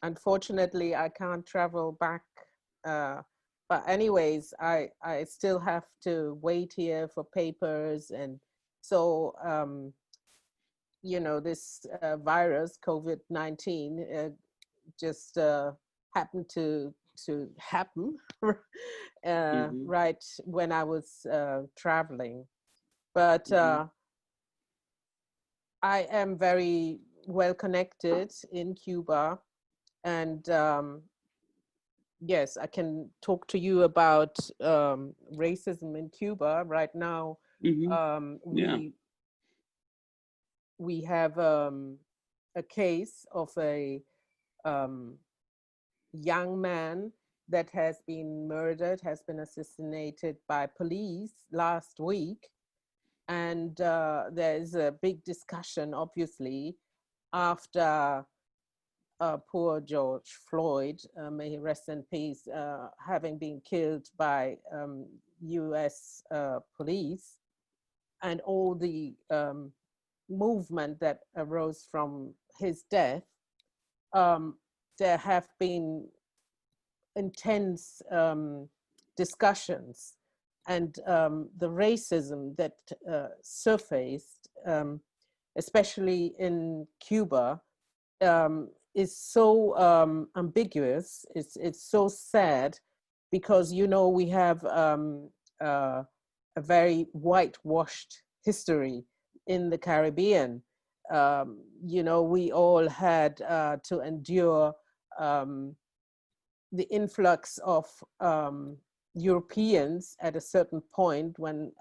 unfortunately, I can't travel back. But anyways, I still have to wait here for papers, and so you know, this virus, COVID-19, just happened to happen right when I was traveling. But I am very well connected in Cuba, and yes, I can talk to you about racism in Cuba right now. We have a case of a young man that has been murdered, has been assassinated by police last week. And there is a big discussion, obviously, after poor George Floyd, may he rest in peace, having been killed by US police, and all the movement that arose from his death. There have been intense discussions, and the racism that surfaced, especially in Cuba, is so ambiguous. It's so sad because, you know, we have a very whitewashed history in the Caribbean. You know, we all had to endure the influx of Europeans at a certain point when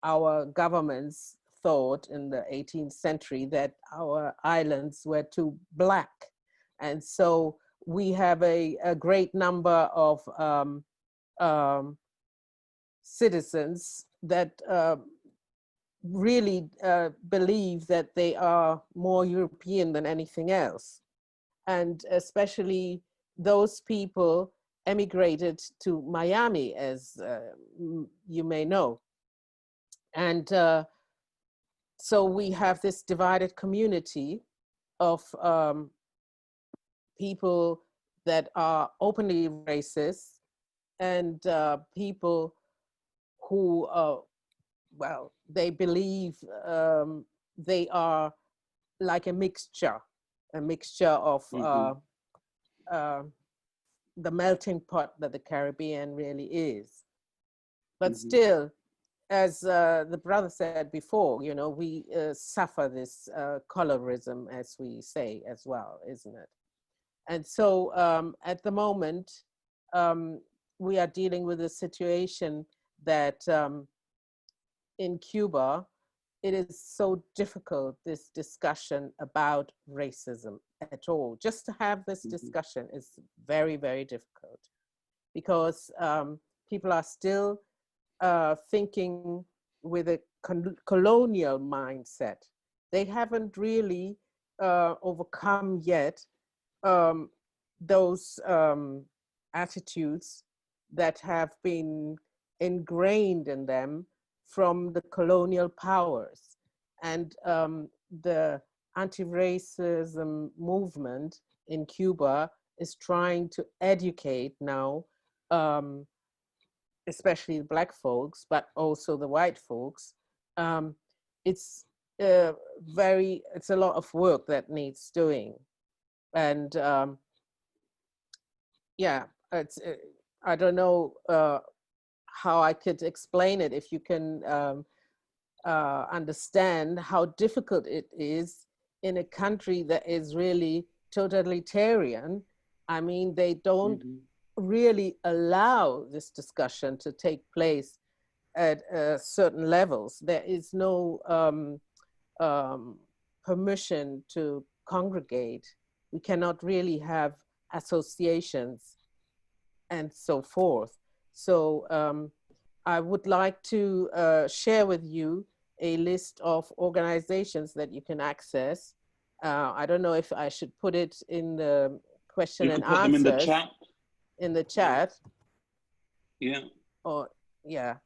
our governments thought in the 18th century that our islands were too black. And so we have a great number of citizens that really believe that they are more European than anything else. And especially those people emigrated to Miami, as you may know. And so we have this divided community of people that are openly racist and people who, well, they believe they are like a mixture of the melting pot that the Caribbean really is. But still, as the brother said before, you know, we suffer this colorism, as we say as well, isn't it? And so at the moment, we are dealing with a situation that in Cuba, it is so difficult, this discussion about racism at all. Just to have this discussion is very, very difficult because people are still thinking with a colonial mindset. They haven't really overcome yet those attitudes that have been ingrained in them from the colonial powers. And the anti-racism movement in Cuba is trying to educate now, especially the Black folks, but also the white folks. It's a lot of work that needs doing. And yeah, I don't know how I could explain it, if you can understand how difficult it is in a country that is really totalitarian. I mean, they don't really allow this discussion to take place at certain levels. There is no permission to congregate. We cannot really have associations and so forth. So I would like to share with you a list of organizations that you can access. I don't know if I should put it in the question and answers. Them in the chat. In the chat. Yeah. Or yeah.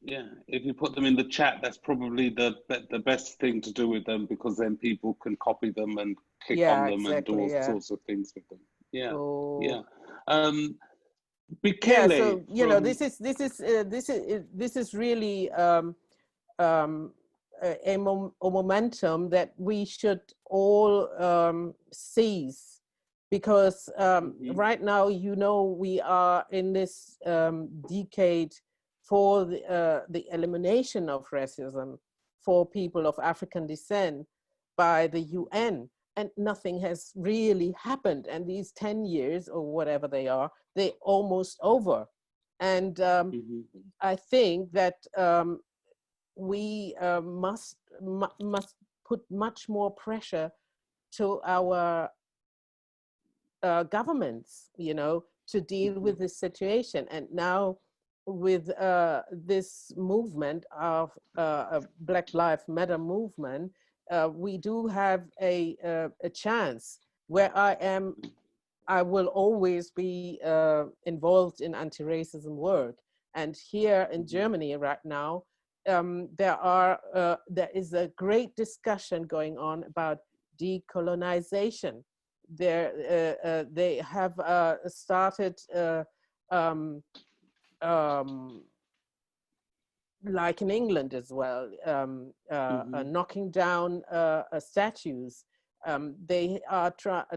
Yeah, if you put them in the chat, that's probably the best thing to do with them, because then people can copy them and click on them and do all sorts of things with them. Yeah, so, yeah. Yeah, so you know, this is really a momentum that we should all seize, because right now, you know, we are in this decade for the elimination of racism for people of African descent by the UN, and nothing has really happened. And these 10 years or whatever they are, they're almost over. And I think that we must put much more pressure to our governments, you know, to deal with this situation. And now with this movement of Black Lives Matter movement, we do have a chance. Where I will always be involved in anti-racism work. And here in Germany right now, there is a great discussion going on about decolonization. They have started like in England as well, knocking down statues. They are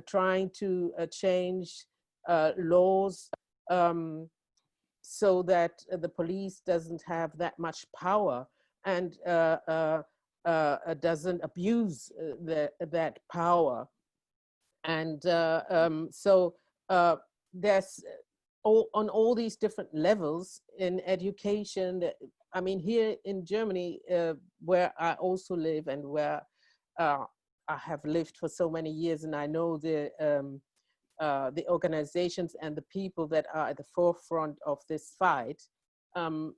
trying to change laws so that the police doesn't have that much power and doesn't abuse that power. And so there's on all these different levels in education. I mean, here in Germany, where I also live and where I have lived for so many years, and I know the organizations and the people that are at the forefront of this fight, there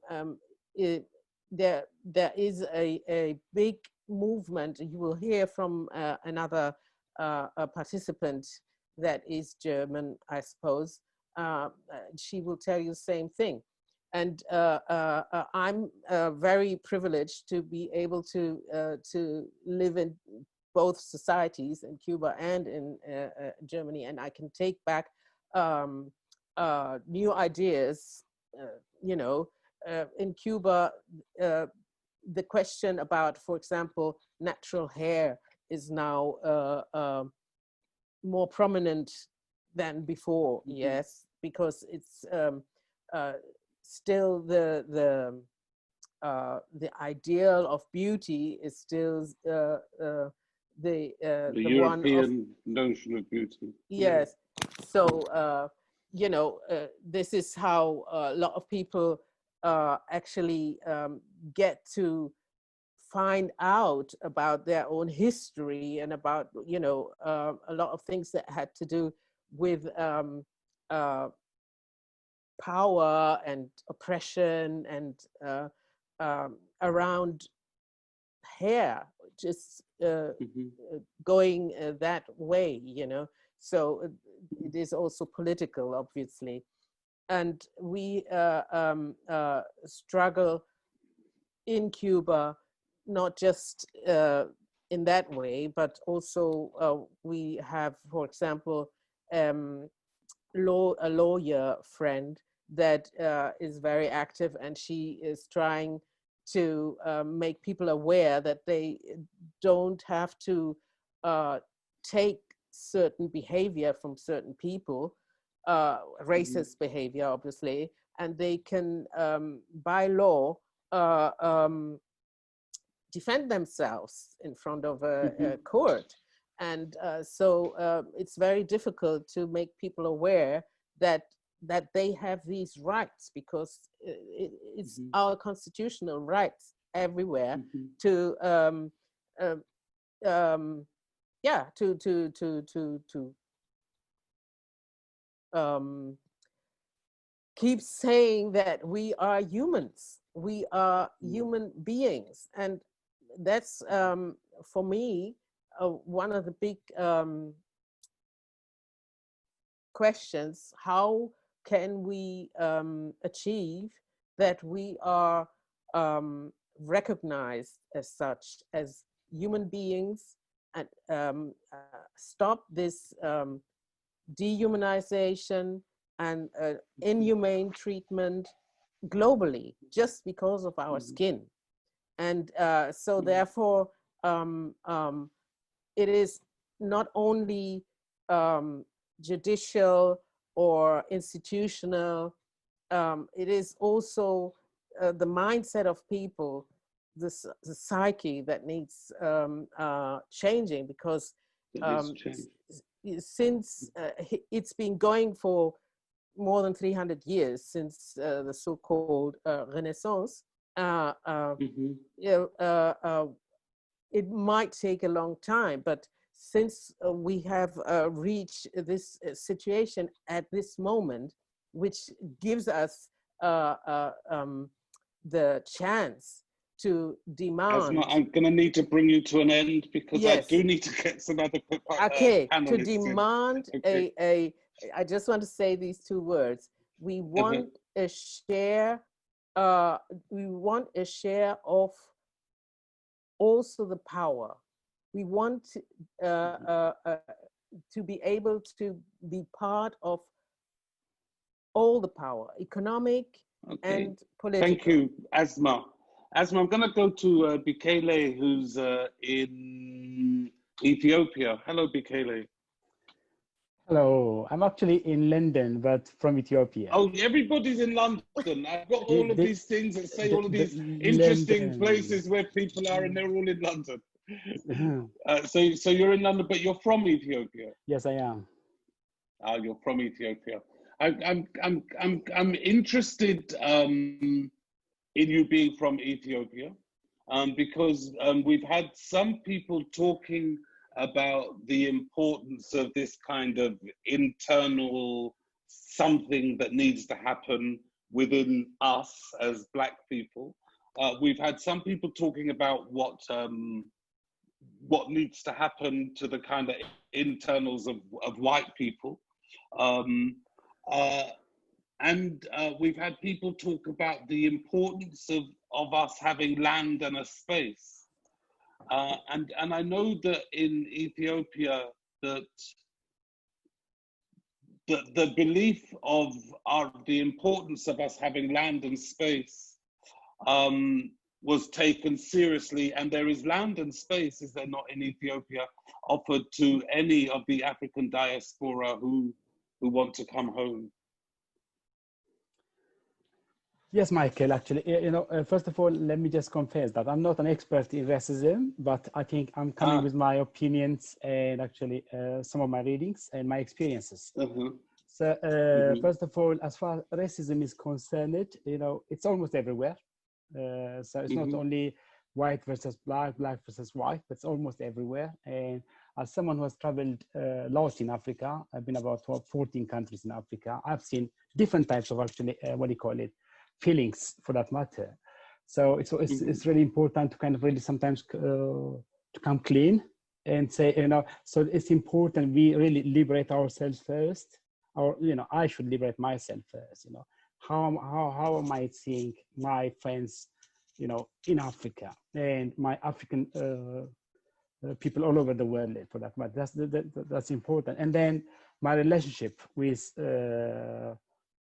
is a big movement. You will hear from another participant that is German, I suppose. She will tell you the same thing. And I'm very privileged to be able to live in both societies, in Cuba and in Germany, and I can take back new ideas. You know, in Cuba, the question about, for example, natural hair is now more prominent than before. Yes, because it's still the ideal of beauty is still the European notion of beauty. Yes. So, you know, this is how a lot of people actually get to find out about their own history and about, you know, a lot of things that had to do with power and oppression and around hair, just going that way, you know. So it is also political, obviously. And we struggle in Cuba, not just in that way, but also we have, for example, a lawyer friend that is very active, and she is trying to make people aware that they don't have to take certain behavior from certain people, racist behavior, obviously, and they can, by law, defend themselves in front of a court. And so it's very difficult to make people aware that that they have these rights, because it's our constitutional rights everywhere to yeah, to keep saying that we are humans, we are human beings. And that's, for me, one of the big questions. How can we achieve that we are recognized as such, as human beings, and stop this dehumanization and inhumane treatment globally just because of our skin. And so therefore, it is not only judicial or institutional, it is also the mindset of people, the psyche that needs changing, because since it's been going for more than 300 years, since the so-called Renaissance, it might take a long time, but since we have reached this situation at this moment, which gives us the chance to demand. Asma, I'm going to need to bring you to an end, because yes. I do need to get some other okay, to panelists demand in. I just want to say these two words. We want a share, we want a share of also the power. We want to be able to be part of all the power, economic and political. Thank you, Asma. Asma, I'm going to go to Bikele, who's in Ethiopia. Hello, Bikele. Hello, I'm actually in London, but from Ethiopia. Oh, everybody's in London. I've got all of these things that say all of these interesting London. Places where people are, and they're all in London. So you're in London, but you're from Ethiopia. Yes, I am. Ah, you're from Ethiopia. I'm interested in you being from Ethiopia, because we've had some people talking about the importance of this kind of internal something that needs to happen within us as Black people. We've had some people talking about what needs to happen to the kind of internals of white people. And we've had people talk about the importance of us having land and a space. And I know that in Ethiopia, that the belief of the importance of us having land and space was taken seriously, and there is land and space, is there not, in Ethiopia, offered to any of the African diaspora who want to come home? Yes, Michael, actually, first of all, let me just confess that I'm not an expert in racism, but I think I'm coming with my opinions and actually some of my readings and my experiences. So first of all, as far as racism is concerned, it's almost everywhere. So it's not only white versus black, black versus white, but it's almost everywhere. And as someone who has traveled a lot in Africa, I've been about 14 countries in Africa. I've seen different types of actually, feelings for that matter. So it's really important to kind of really sometimes to come clean and say, so it's important we really liberate ourselves first, or, I should liberate myself first, how am I seeing my friends, in Africa and my African people all over the world for that matter. That's important. And then my relationship with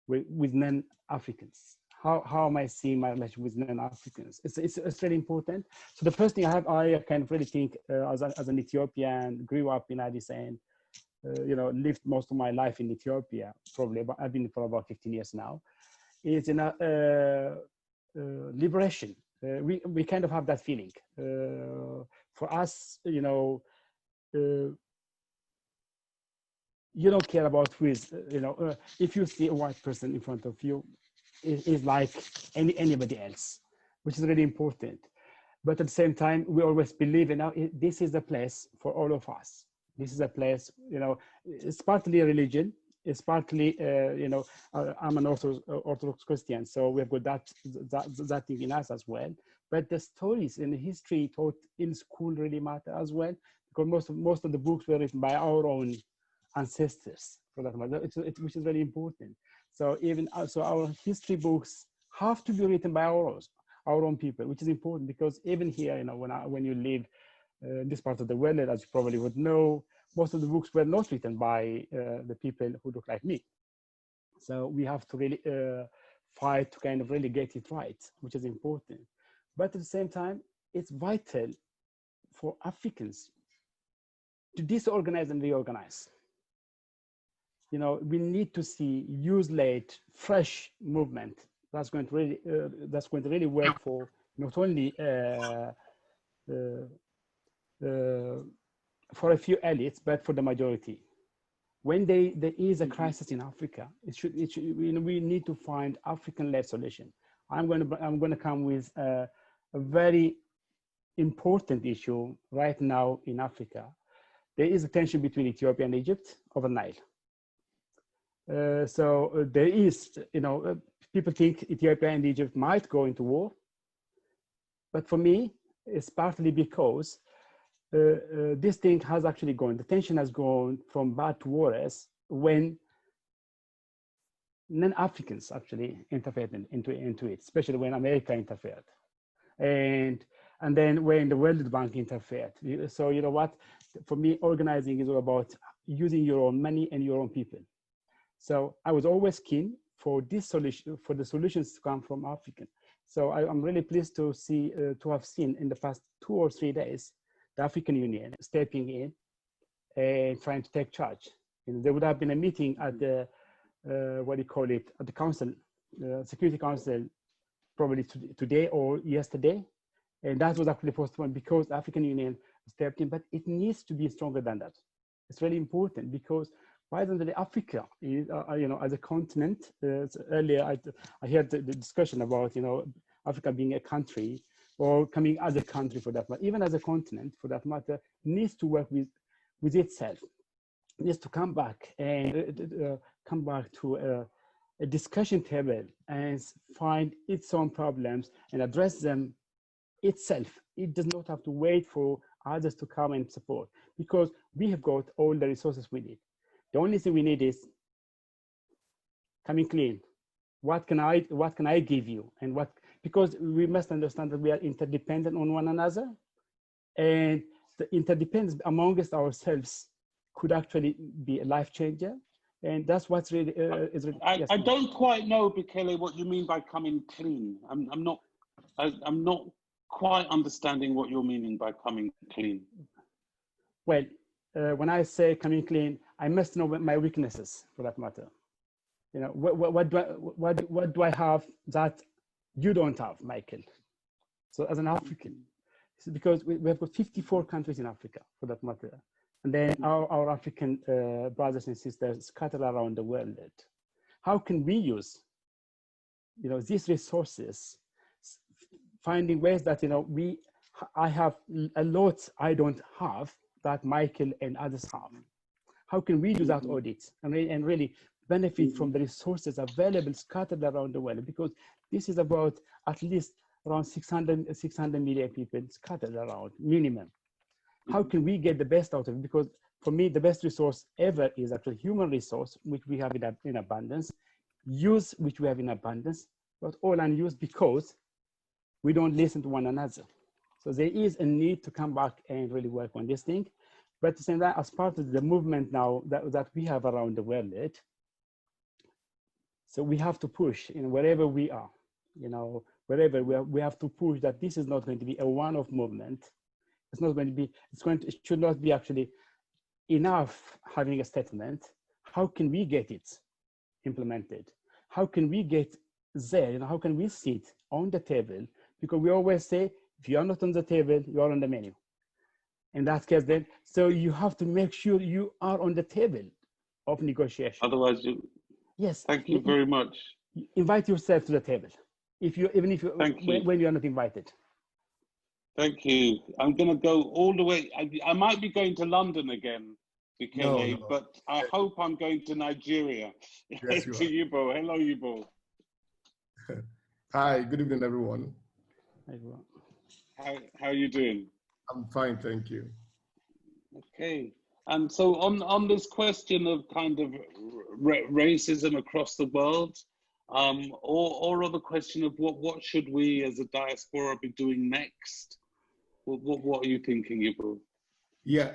non-Africans. How am I seeing my relationship with non-Africans? It's really important. So the first thing I kind of really think as an Ethiopian, grew up in Addis and lived most of my life in Ethiopia, probably, but I've been for about 15 years now, is liberation. We kind of have that feeling. For us, you don't care about who is, if you see a white person in front of you, it is like anybody else, which is really important. But at the same time, we always believe, this is a place for all of us. This is a place, it's partly a religion, it's partly, I'm an Orthodox Christian, so we've got that thing in us as well. But the stories and the history taught in school really matter as well, because most of the books were written by our own ancestors, for that matter, which is very important. So our history books have to be written by our own people, which is important, because even here, when you live in this part of the world, as you probably would know, most of the books were not written by the people who look like me. So we have to really fight to kind of really get it right, which is important. But at the same time, it's vital for Africans to disorganize and reorganize. We need to see youth-led, fresh movement that's going to really work for not only for a few elites, but for the majority. When there is a crisis in Africa, we need to find African-led solution. I'm going to come with a very important issue right now in Africa. There is a tension between Ethiopia and Egypt over Nile. So there is, people think Ethiopia and Egypt might go into war, but for me, it's partly because this thing has actually gone, the tension has gone from bad to worse when non-Africans actually interfered into it, especially when America interfered. And then when the World Bank interfered. So you know what, for me, organizing is all about using your own money and your own people. So I was always keen for this solution, for the solutions to come from African. So I'm really pleased to have seen in the past 2 or 3 days, the African Union stepping in and trying to take charge. There would have been a meeting at the, at the council, Security Council, probably today or yesterday. And that was actually postponed because the African Union stepped in, but it needs to be stronger than that. It's really important because why don't Africa, as a continent, earlier I heard the discussion about, Africa being a country or coming as a country for that matter, even as a continent for that matter, needs to work with itself. It needs to come back and come back to a discussion table and find its own problems and address them itself. It does not have to wait for others to come and support because we have got all the resources we need. The only thing we need is coming clean. What can I give you? And because we must understand that we are interdependent on one another, and the interdependence amongst ourselves could actually be a life changer. And that's what's really is really, yes, I don't quite know, Bikele, what you mean by coming clean. I'm not quite understanding what you're meaning by coming clean. Well, when I say coming clean, I must know my weaknesses for that matter. What do I have that you don't have, Michael? So as an African, because we have got 54 countries in Africa for that matter. And then our African brothers and sisters scattered around the world. How can we use, these resources, finding ways that, I have a lot I don't have that Michael and others have. How can we do that audit and really benefit from the resources available scattered around the world? Because this is about at least around 600 million people scattered around, minimum. How can we get the best out of it? Because for me, the best resource ever is actually human resource, which we have in abundance, use, which we have in abundance, but all unused because we don't listen to one another. So there is a need to come back and really work on this thing. But at the same time, as part of the movement now that we have around the world, so we have to push wherever we are, wherever we have to push that this is not going to be a one-off movement. It's not going to be, it should not be actually enough having a statement. How can we get it implemented? How can we get there? How can we sit on the table? Because we always say, if you are not on the table, you are on the menu. In that case then, so you have to make sure you are on the table of negotiation. Otherwise, yes. Thank you very much. Invite yourself to the table, even if when you are not invited. Thank you. I'm going to go all the way. I might be going to London again, Bikele, no. But I hope I'm going to Nigeria. Yes, you to Yubo. Hello, Yubo. Hi, good evening, everyone. Hi, everyone. How are you doing? I'm fine, thank you. Okay. And so on this question of kind of racism across the world, or the question of what should we as a diaspora be doing next? What are you thinking, Yubo? Yeah,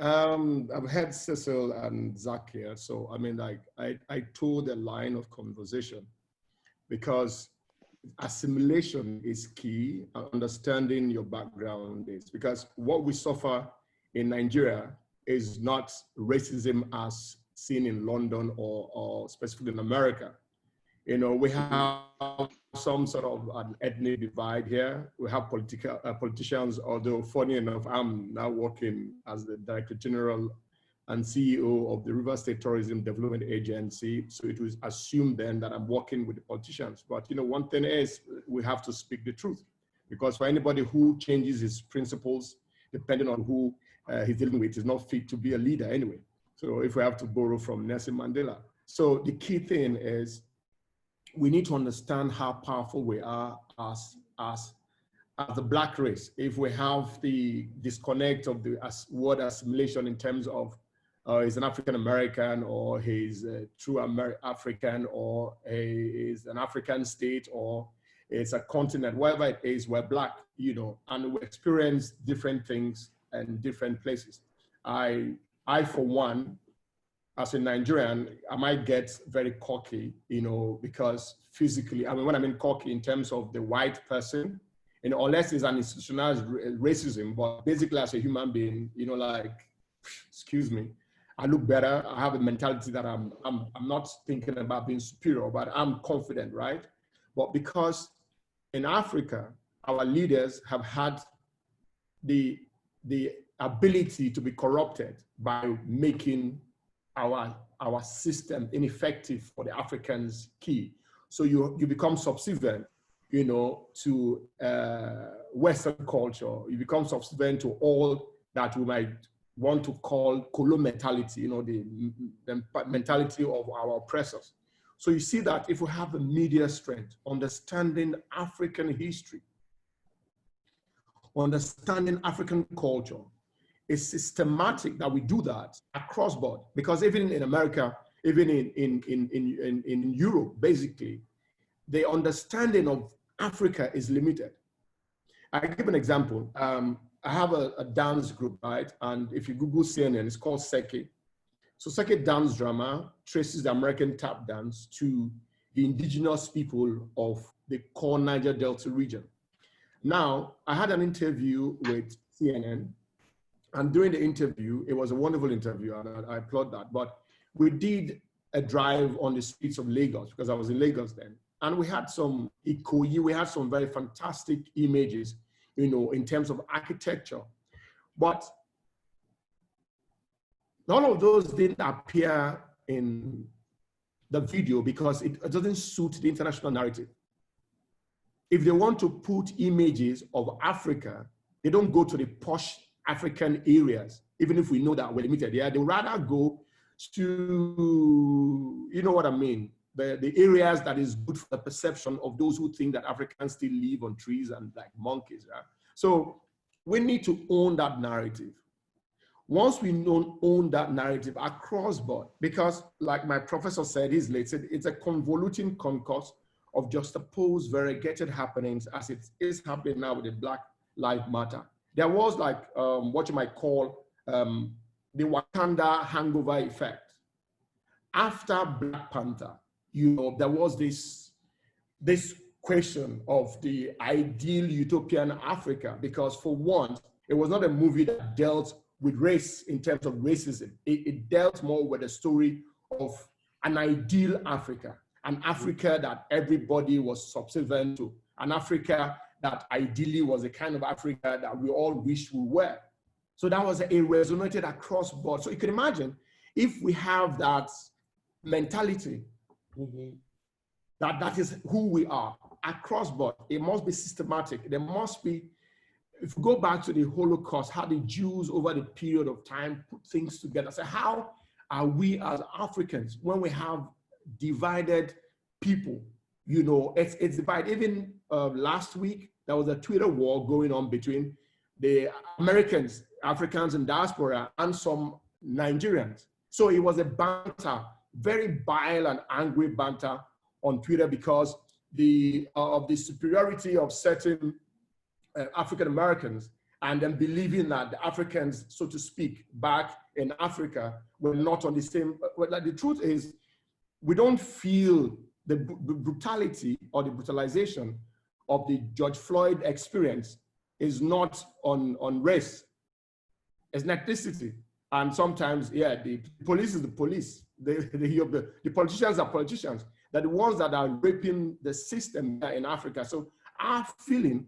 I've had Cecil and Zach here. So, I mean, like, I told a line of conversation because assimilation is key, understanding your background is, because what we suffer in Nigeria is not racism as seen in London or specifically in America. You know, we have some sort of an ethnic divide here. We have politicians, although funny enough, I'm now working as the Director General and CEO of the River State Tourism Development Agency. So it was assumed then that I'm working with the politicians. But you know, one thing is we have to speak the truth, because for anybody who changes his principles, depending on who he's dealing with, is not fit to be a leader anyway. So if we have to borrow from Nelson Mandela. So the key thing is we need to understand how powerful we are as the Black race. If we have the disconnect of the word assimilation in terms of he's an African American, or he's a true African, or he is an African state, or it's a continent, wherever it is, we're Black, you know, and we experience different things in different places. I for one, as a Nigerian, I might get very cocky, you know, because physically, I mean, when I mean cocky in terms of the white person, you know, unless it's an institutionalized racism, but basically as a human being, you know, like, excuse me, I look better. I have a mentality that I'm not thinking about being superior, but I'm confident, right? But because in Africa, our leaders have had the ability to be corrupted by making our system ineffective for the Africans key. So you become subservient, you know, to Western culture. You become subservient to all that we might want to call colonial mentality, you know, the mentality of our oppressors. So you see that if we have the media strength, understanding African history, understanding African culture, it's systematic that we do that across board. Because even in America, even in Europe, basically, the understanding of Africa is limited. I give an example. I have a dance group, right? And if you Google CNN, it's called Seke. So Seke dance drama traces the American tap dance to the indigenous people of the core Niger Delta region. Now, I had an interview with CNN, and during the interview, it was a wonderful interview, and I applaud that. But we did a drive on the streets of Lagos, because I was in Lagos then. And we had some Ikoyi, we had some very fantastic images, you know, in terms of architecture. But none of those didn't appear in the video because it doesn't suit the international narrative. If they want to put images of Africa, they don't go to the posh African areas, even if we know that we're limited. Yeah, they rather go to, you know what I mean, the areas that is good for the perception of those who think that Africans still live on trees and like monkeys. Right? So we need to own that narrative. Once we own that narrative across board, because like my professor said, it's a convoluting concourse of juxtaposed variegated happenings as it is happening now with the Black Lives Matter. There was like what you might call the Wakanda hangover effect. After Black Panther, you know, there was this question of the ideal utopian Africa, because for one, it was not a movie that dealt with race in terms of racism. It dealt more with the story of an ideal Africa, an Africa that everybody was subservient to, an Africa that ideally was the kind of Africa that we all wish we were. So that was, it resonated across board. So you can imagine if we have that mentality, that is who we are across board. It must be systematic. There must be, if you go back to the Holocaust, how the Jews over the period of time put things together. So how are we as Africans, when we have divided people, you know, it's divided. Even last week, there was a Twitter war going on between the Americans, Africans in diaspora, and some Nigerians. So it was a banter, very vile and angry banter on Twitter because of the superiority of certain African Americans, and then believing that the Africans, so to speak, back in Africa were not on the same. Well, like the truth is, we don't feel the brutality or the brutalization of the George Floyd experience is not on race, it's an ethnicity. And sometimes, yeah, the police is the police. The politicians are politicians. They're the ones that are raping the system in Africa. So our feeling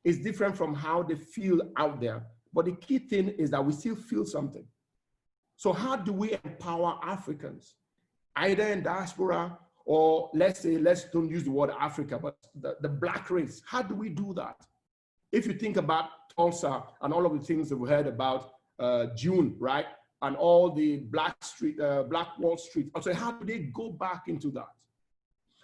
is different from how they feel out there. But the key thing is that we still feel something. So how do we empower Africans, either in diaspora or let's don't use the word Africa, but the Black race? How do we do that? If you think about Tulsa and all of the things that we heard about June, right? And all the Black Wall Street. So how do they go back into that?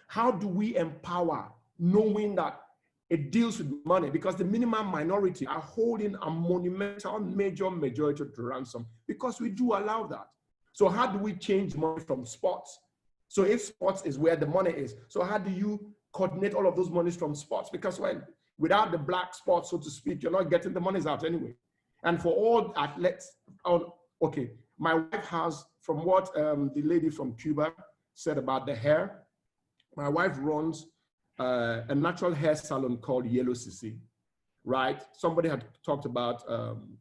How do we empower, knowing that it deals with money? Because the minimum minority are holding a monumental major majority to ransom, because we do allow that. So how do we change money from sports? So if sports is where the money is, so how do you coordinate all of those monies from sports? Because without the Black sports, so to speak, you're not getting the monies out anyway. And for all athletes, okay, my wife has, from what the lady from Cuba said about the hair, my wife runs a natural hair salon called Yellow CC, right? Somebody had talked about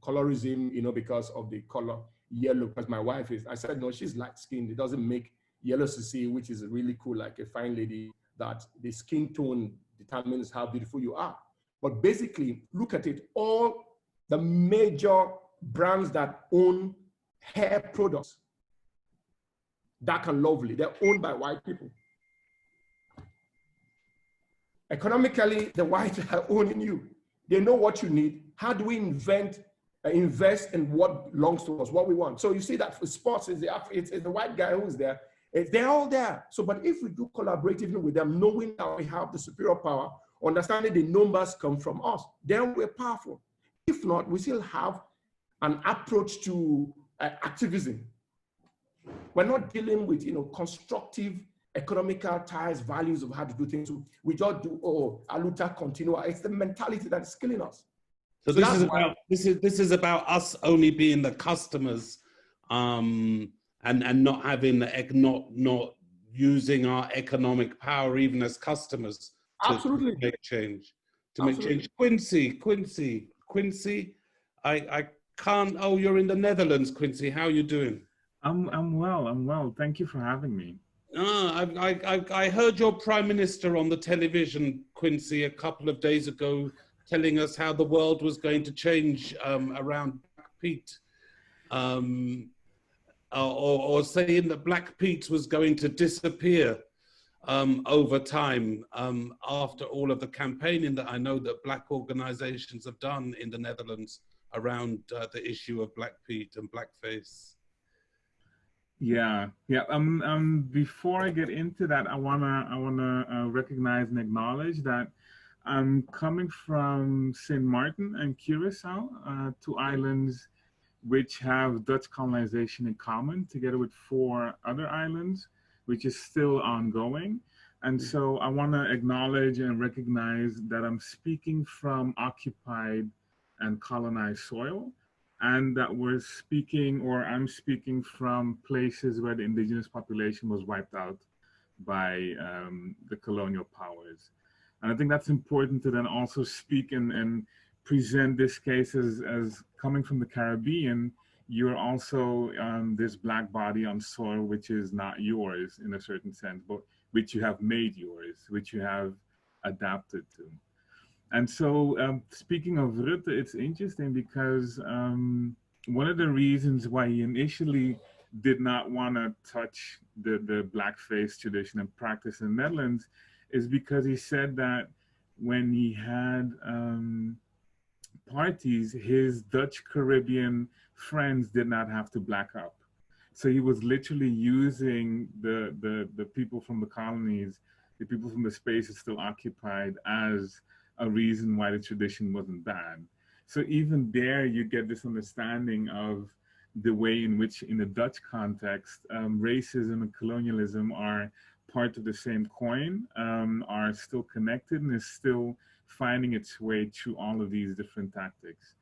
colorism, you know, because of the color yellow, because my wife is, I said, no, she's light skinned. It doesn't make Yellow CC, which is really cool, like a fine lady, that the skin tone determines how beautiful you are. But basically, look at it, all the major brands that own hair products, Dark and Lovely, they're owned by white people. Economically, the whites are owning you. They know what you need. How do we invest in what belongs to us, what we want? So you see that for sports, it's the white guy who's there. They're all there. So, but if we do collaboratively with them, knowing that we have the superior power, understanding the numbers come from us, then we're powerful. If not, we still have an approach to activism. We're not dealing with, you know, constructive economical ties, values of how to do things. We just do, a luta continua. It's the mentality that is killing us. So this is about us only being the customers, and not having not using our economic power even as customers to make change. Make change. Quincy, I can't. Oh, you're in the Netherlands, Quincy. How are you doing? I'm well. Thank you for having me. I heard your Prime Minister on the television, Quincy, a couple of days ago, telling us how the world was going to change around Black Pete, or saying that Black Pete was going to disappear over time after all of the campaigning that I know that Black organizations have done in the Netherlands around the issue of Black Pete and blackface. Yeah. Before I get into that, I wanna recognize and acknowledge that I'm coming from St. Martin and Curacao, two islands which have Dutch colonization in common, together with 4 other islands, which is still ongoing. And so I want to acknowledge and recognize that I'm speaking from occupied and colonized soil, and that I'm speaking from places where the indigenous population was wiped out by the colonial powers. And I think that's important to then also speak and present this case as coming from the Caribbean. You're also this Black body on soil which is not yours in a certain sense, but which you have made yours, which you have adapted to. And so speaking of Rutte, it's interesting because one of the reasons why he initially did not want to touch the blackface tradition and practice in the Netherlands is because he said that when he had parties, his Dutch Caribbean friends did not have to black up. So he was literally using the people from the colonies, the people from the spaces still occupied, as a reason why the tradition wasn't bad. So even there, you get this understanding of the way in which, in the Dutch context, racism and colonialism are part of the same coin, are still connected, and is still finding its way through all of these different tactics.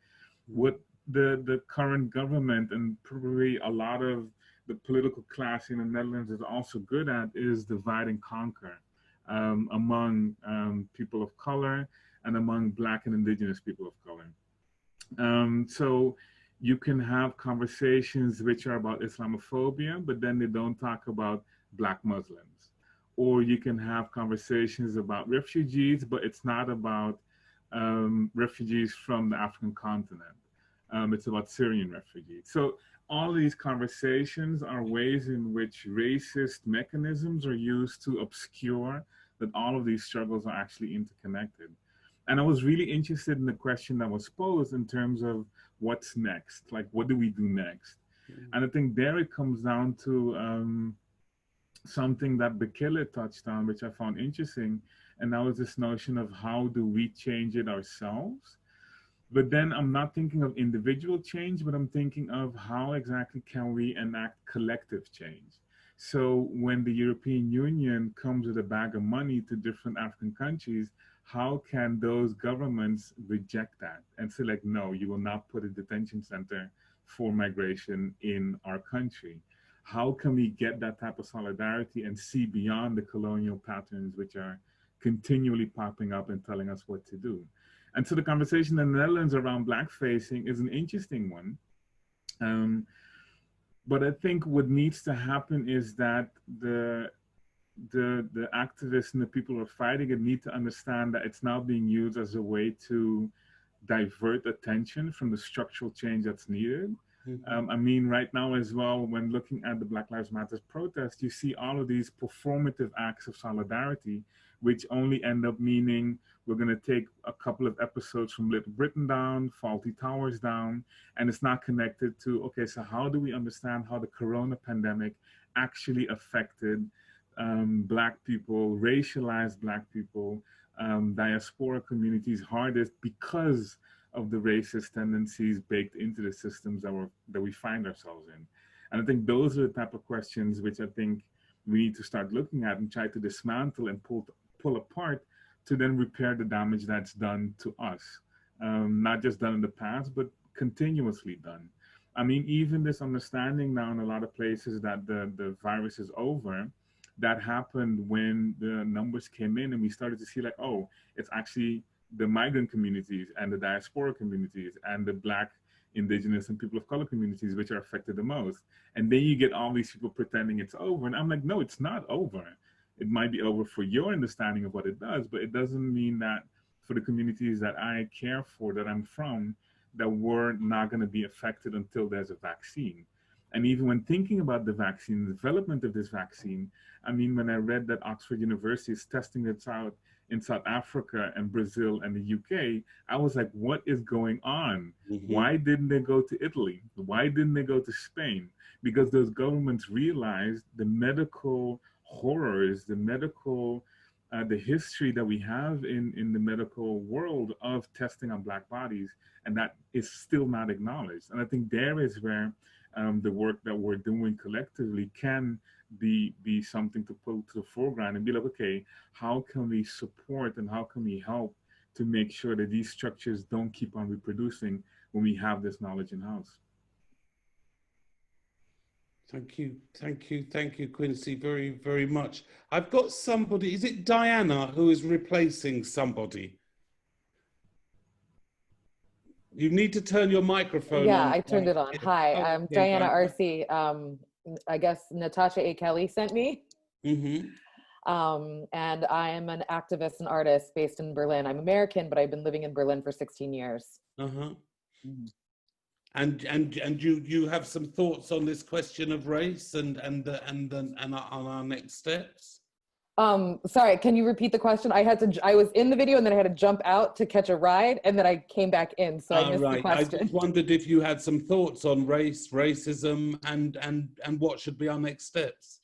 What the current government and probably a lot of the political class in the Netherlands is also good at is divide and conquer among people of color and among Black and Indigenous people of color. So you can have conversations which are about Islamophobia, but then they don't talk about Black Muslims. Or you can have conversations about refugees, but it's not about refugees from the African continent. It's about Syrian refugees. So all these conversations are ways in which racist mechanisms are used to obscure that all of these struggles are actually interconnected. And I was really interested in the question that was posed in terms of what's next, like what do we do next? And I think there it comes down to something that Bekele touched on, which I found interesting, and that was this notion of how do we change it ourselves? But then I'm not thinking of individual change, but I'm thinking of how exactly can we enact collective change? So when the European Union comes with a bag of money to different African countries, how can those governments reject that and say, like, no, you will not put a detention center for migration in our country? How can we get that type of solidarity and see beyond the colonial patterns which are continually popping up and telling us what to do? And so the conversation in the Netherlands around blackfacing is an interesting one. But I think what needs to happen is that the activists and the people who are fighting it need to understand that it's now being used as a way to divert attention from the structural change that's needed. I mean, right now as well, when looking at the Black Lives Matter protest, you see all of these performative acts of solidarity, which only end up meaning we're going to take a couple of episodes from Little Britain down, Faulty Towers down, and it's not connected to, okay, so how do we understand how the corona pandemic actually affected Black people, racialized Black people, diaspora communities hardest because of the racist tendencies baked into the systems that we find ourselves in. And I think those are the type of questions which I think we need to start looking at and try to dismantle and pull apart to then repair the damage that's done to us. Not just done in the past, but continuously done. I mean, even this understanding now in a lot of places that the virus is over, that happened when the numbers came in and we started to see like, oh, it's actually the migrant communities and the diaspora communities and the Black, Indigenous, and people of color communities which are affected the most. And then you get all these people pretending it's over. And I'm like, no, it's not over. It might be over for your understanding of what it does, but it doesn't mean that for the communities that I care for, that I'm from, that we're not going to be affected until there's a vaccine. And even when thinking about the vaccine, the development of this vaccine, I mean, when I read that Oxford University is testing it out in South Africa and Brazil and the UK, I was like, what is going on? Why didn't they go to Italy? Why didn't they go to Spain? Because those governments realized the medical horrors, the medical, the history that we have in the medical world of testing on Black bodies, and that is still not acknowledged. And I think there is where the work that we're doing collectively can be something to put to the foreground and be like, okay, how can we support and how can we help to make sure that these structures don't keep on reproducing when we have this knowledge in-house? Thank you, Quincy, very, very much. I've got somebody, is it Diana who is replacing somebody? You need to turn your microphone on. Yeah, I turned it on. Hi, I'm Diana Arce. I guess Natasha A. Kelly sent me. And I am an activist and artist based in Berlin. I'm American, but I've been living in Berlin for 16 years. And you have some thoughts on this question of race and on our next steps? Sorry, can you repeat the question? I was in the video and then I had to jump out to catch a ride and then I came back in, so I missed the question. I just wondered if you had some thoughts on race, racism, and what should be our next steps.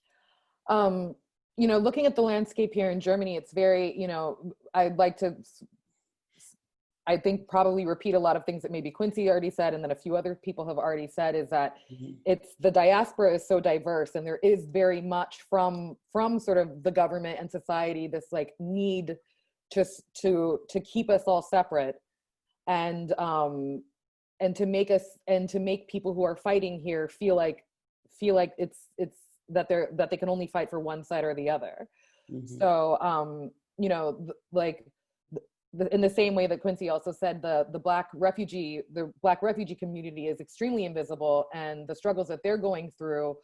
You know, looking at the landscape here in Germany, it's very, you know, I'd like to, I think, probably repeat a lot of things that maybe Quincy already said and that a few other people have already said, is that it's, the diaspora is so diverse, and there is very much from sort of the government and society this like need to keep us all separate and to make people who are fighting here feel like it's that they can only fight for one side or the other. So you know, like in the same way that Quincy also said, the Black refugee community is extremely invisible, and the struggles that they're going through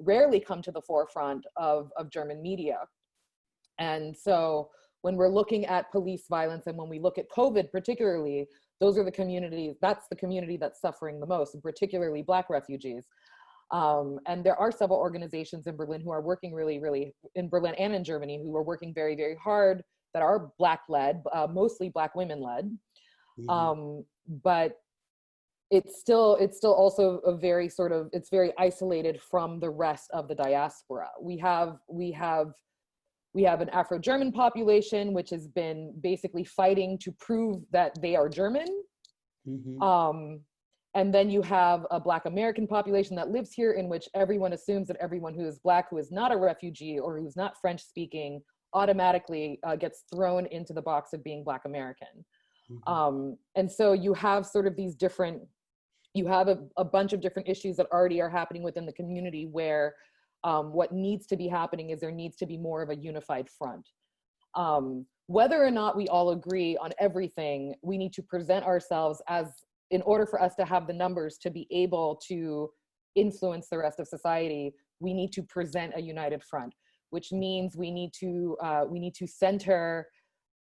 rarely come to the forefront of German media. And so when we're looking at police violence and when we look at COVID particularly, those are the communities, that's the community that's suffering the most, and particularly Black refugees. And there are several organizations in Berlin who are working really, in Berlin and in Germany, who are working very, very hard, that are Black-led, mostly Black women-led. But it's still also a very sort of, it's very isolated from the rest of the diaspora. We have an Afro-German population, which has been basically fighting to prove that they are German. And then you have a Black American population that lives here, in which everyone assumes that everyone who is Black, who is not a refugee or who's not French speaking, automatically gets thrown into the box of being Black American. And so you have sort of these different, you have a bunch of different issues that already are happening within the community, where what needs to be happening is there needs to be more of a unified front. Whether or not we all agree on everything, we need to present ourselves as, in order for us to have the numbers to be able to influence the rest of society, we need to present a united front, which means we need to center,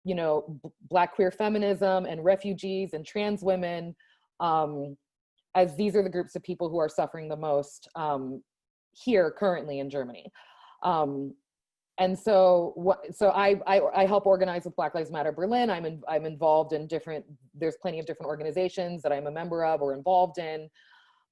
you know, Black queer feminism and refugees and trans women, as these are the groups of people who are suffering the most here currently in Germany. And so I help organize with Black Lives Matter Berlin. I'm involved in there's plenty of different organizations that I'm a member of or involved in,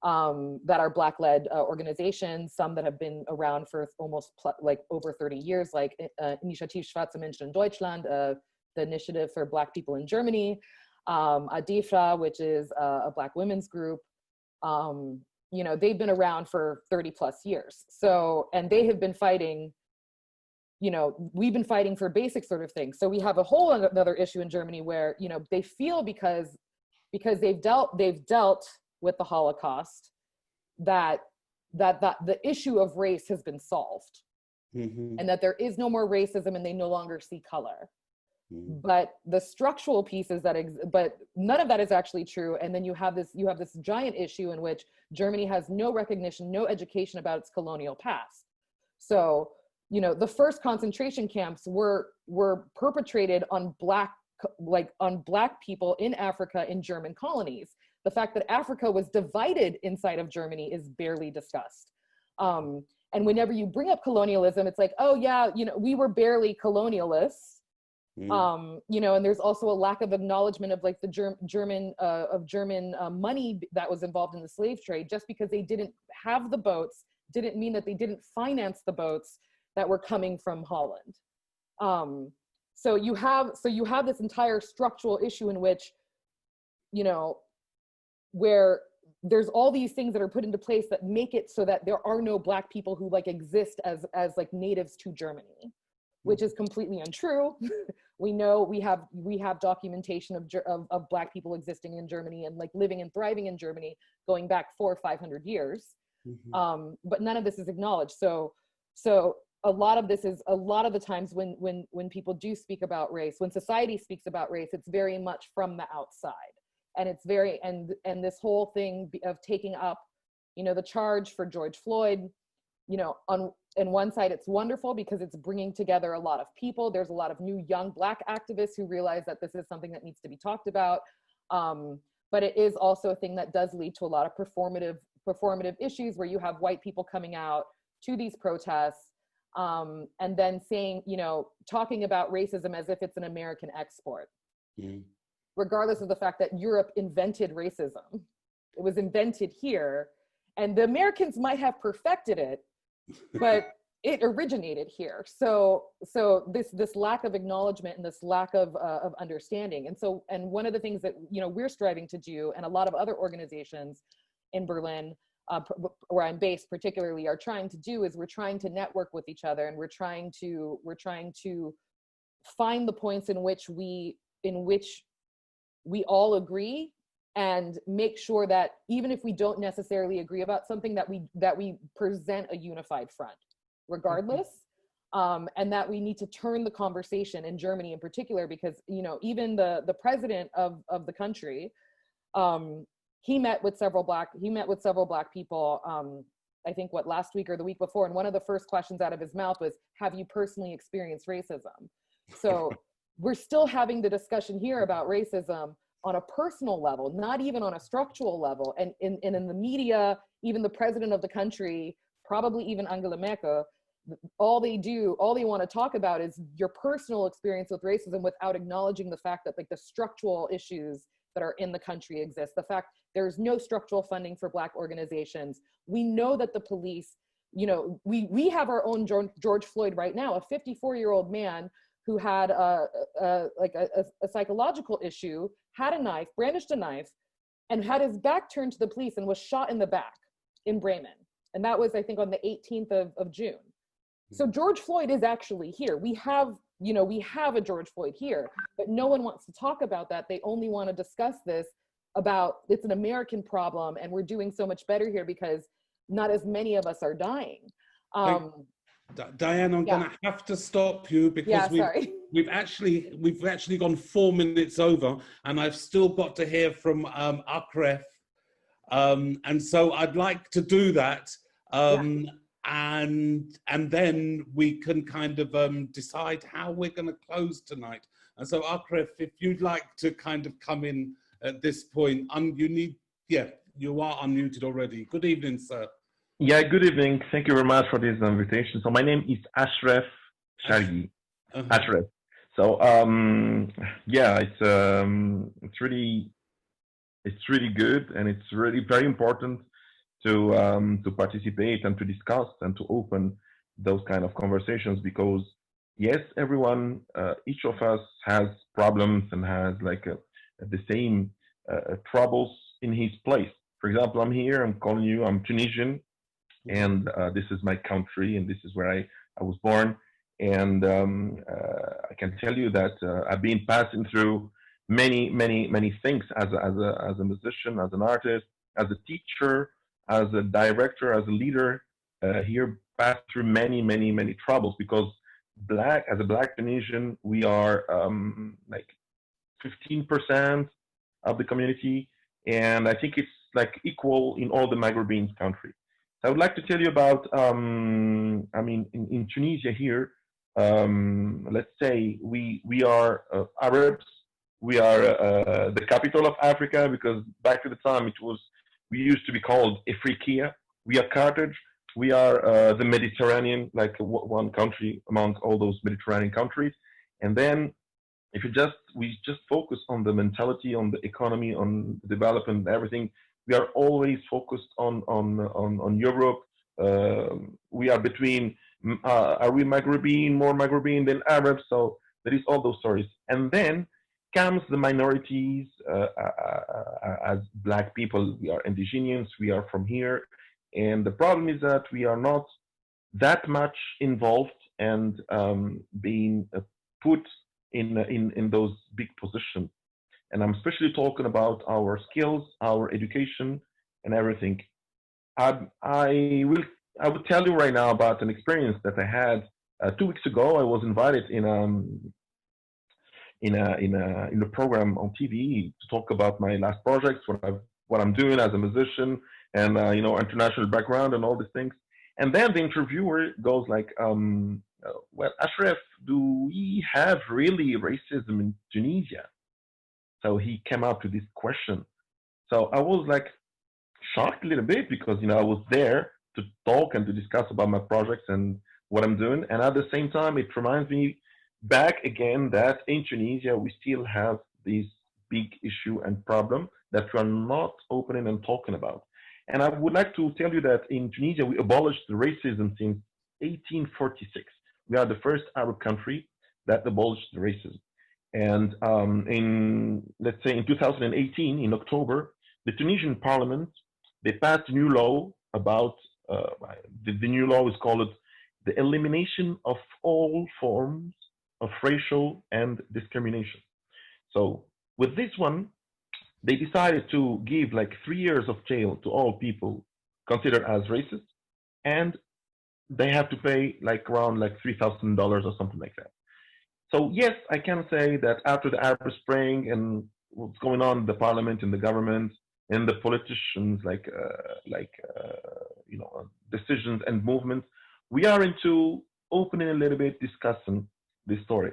that are Black-led organizations, some that have been around for almost like over 30 years, like Initiative Schwarze Menschen in Deutschland, the initiative for Black people in Germany, ADIFRA, which is a Black women's group. You know, they've been around for 30 plus years. So, and they have been fighting, you know, we've been fighting for basic sort of things. So we have a whole another issue in Germany where, you know, they feel because they've dealt with the Holocaust, that the issue of race has been solved, and that there is no more racism and they no longer see color. But the structural pieces but none of that is actually true. And then you have this giant issue in which Germany has no recognition, no education about its colonial past. So, you know, the first concentration camps were perpetrated on Black people in Africa in German colonies. The fact that Africa was divided inside of Germany is barely discussed. And whenever you bring up colonialism, it's like, oh yeah, you know, we were barely colonialists. You know, and there's also a lack of acknowledgement of like the German money that was involved in the slave trade. Just because they didn't have the boats didn't mean that they didn't finance the boats that were coming from Holland. So you have this entire structural issue in which, you know, where there's all these things that are put into place that make it so that there are no Black people who like exist as like natives to Germany, which is completely untrue. We know we have documentation of Black people existing in Germany and like living and thriving in Germany going back 400 or 500 years. But none of this is acknowledged. So a lot of the times when people do speak about race, when society speaks about race, it's very much from the outside. And it's very, and this whole thing of taking up, you know, the charge for George Floyd, you know, on one side, it's wonderful because it's bringing together a lot of people. There's a lot of new young Black activists who realize that this is something that needs to be talked about. but it is also a thing that does lead to a lot of performative issues where you have white people coming out to these protests and then saying, you know, talking about racism as if it's an American export, regardless of the fact that Europe invented racism. It was invented here, and the Americans might have perfected it, but it originated here. So this lack of acknowledgement and this lack of understanding. And one of the things that, you know, we're striving to do, and a lot of other organizations in Berlin, where I'm based particularly, are trying to do, is we're trying to network with each other, and we're trying to find the points in which we all agree, and make sure that even if we don't necessarily agree about something, that we present a unified front regardless. And that we need to turn the conversation in Germany in particular, because, you know, even the president of the country, he met with several black people, I think last week or the week before, and one of the first questions out of his mouth was, have you personally experienced racism? So we're still having the discussion here about racism on a personal level, not even on a structural level. And in the media, even the president of the country, probably even Angela Merkel, all they want to talk about is your personal experience with racism without acknowledging the fact that, like, the structural issues that are in the country exist. The fact there's no structural funding for Black organizations. We know that the police, you know, we have our own George Floyd right now, a 54-year-old man who had a psychological issue, had a knife, brandished a knife, and had his back turned to the police and was shot in the back in Bremen. And that was, I think, on the 18th of June. So George Floyd is actually here. We have a George Floyd here, but no one wants to talk about that. They only want to discuss this about, it's an American problem and we're doing so much better here because not as many of us are dying. Diane, I'm gonna have to stop you because we've actually gone 4 minutes over, and I've still got to hear from Akref, and so I'd like to do that, and then we can kind of decide how we're going to close tonight. And so Akref, if you'd like to kind of come in at this point, you are unmuted already. Good evening, sir. Yeah, good evening. Thank you very much for this invitation. So my name is Ashraf Shargi. Ashraf. So yeah, it's really good, and it's really very important to participate and to discuss and to open those kind of conversations, because yes, everyone, each of us has problems and has like the same troubles in his place. For example, I'm here, I'm calling you, I'm Tunisian, and this is my country, and this is where I was born. And I can tell you that I've been passing through many things as a musician, as an artist, as a teacher, as a director, as a leader. Here, passed through many troubles, because as a Black Tunisian, we are like 15% of the community, and I think it's like equal in all the Maghrebin countries. So I would like to tell you about, I mean, in Tunisia here, let's say we are Arabs. We are the capital of Africa, because back to the time we used to be called Afriqiya. We are Carthage. We are the Mediterranean, like one country among all those Mediterranean countries. And then if we just focus on the mentality, on the economy, on development, everything, we are always focused on Europe. We are between, are we Maghrebin, more Maghrebin than Arabs? So there is all those stories. And then comes the minorities. As Black people, we are indigenous, we are from here. And the problem is that we are not that much involved and being put in those big positions. And I'm especially talking about our skills, our education, and everything. I will tell you right now about an experience that I had 2 weeks ago. I was invited in a program on TV to talk about my last projects, what I'm doing as a musician, and international background and all these things. And then the interviewer goes like, well, Ashraf, do we have really racism in Tunisia? So he came up to this question, So I was like shocked a little bit because, I was there to talk and to discuss about my projects and what I'm doing. And at the same time, it reminds me back again that in Tunisia, we still have this big issue and problem that we are not opening and talking about. And I would like to tell you that in Tunisia, we abolished racism since 1846. We are the first Arab country that abolished the racism. And let's say in 2018, in October, the Tunisian parliament, they passed a new law about, the new law is called the elimination of all forms of racial and discrimination. So with this one, they decided to give like 3 years of jail to all people considered as racist, and they have to pay like around like $3,000 or something like that. So yes, I can say that after the Arab Spring and what's going on in the parliament and the government and the politicians, decisions and movements, we are into opening a little bit, discussing this story.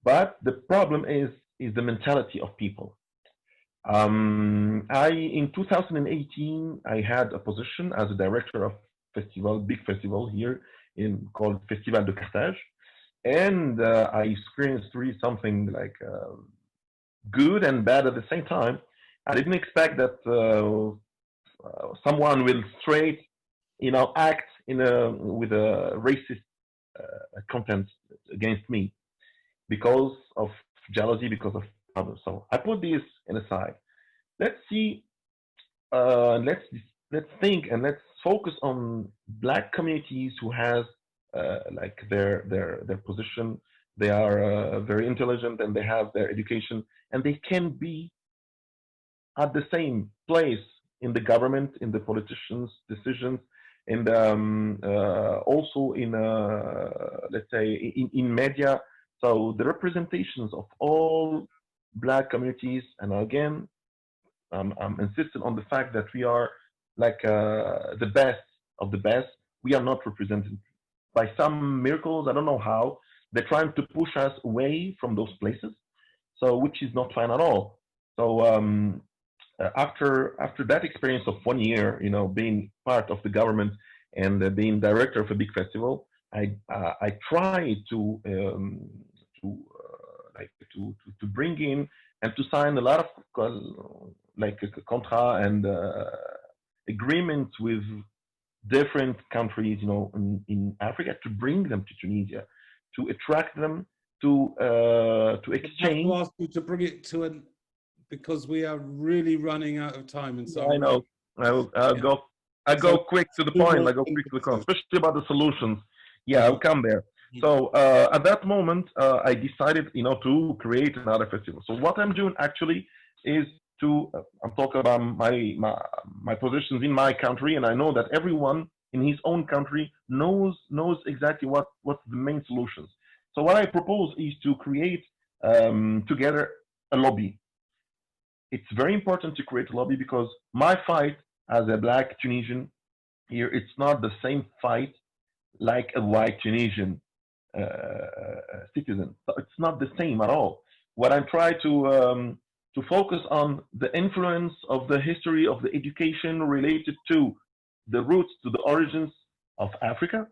But the problem is the mentality of people. In 2018, I had a position as a director of big festival here called Festival de Carthage. And I experienced really something like good and bad at the same time. I didn't expect that someone will straight, act with a racist content against me because of jealousy, because of others. So I put this in a side. Let's see. Let's think and let's focus on Black communities who has like their position. They are very intelligent and they have their education, and they can be at the same place in the government, in the politicians' decisions, and also in let's say in media. So the representations of all Black communities, and again, I'm insisting on the fact that we are like the best of the best. We are not represented. By some miracles, I don't know how, they're trying to push us away from those places, so which is not fine at all. So after that experience of 1 year, being part of the government and being director of a big festival, I tried to bring in and to sign a lot of like a contract and agreements with different countries, in Africa, to bring them to Tunisia, to attract them, to exchange. I have to ask you to bring it to an, because we are really running out of time, and so I know. I'll go quick to the point. I go quick to the point, especially about the solutions. Yeah, I'll come there. So at that moment, I decided, to create another festival. So what I'm doing actually is I'm talking about my positions in my country, and I know that everyone in his own country knows exactly what's the main solutions. So what I propose is to create together a lobby. It's very important to create a lobby because my fight as a Black Tunisian here, it's not the same fight like a white Tunisian citizen. So it's not the same at all. What I'm trying to focus on the influence of the history of the education related to the roots, to the origins of Africa.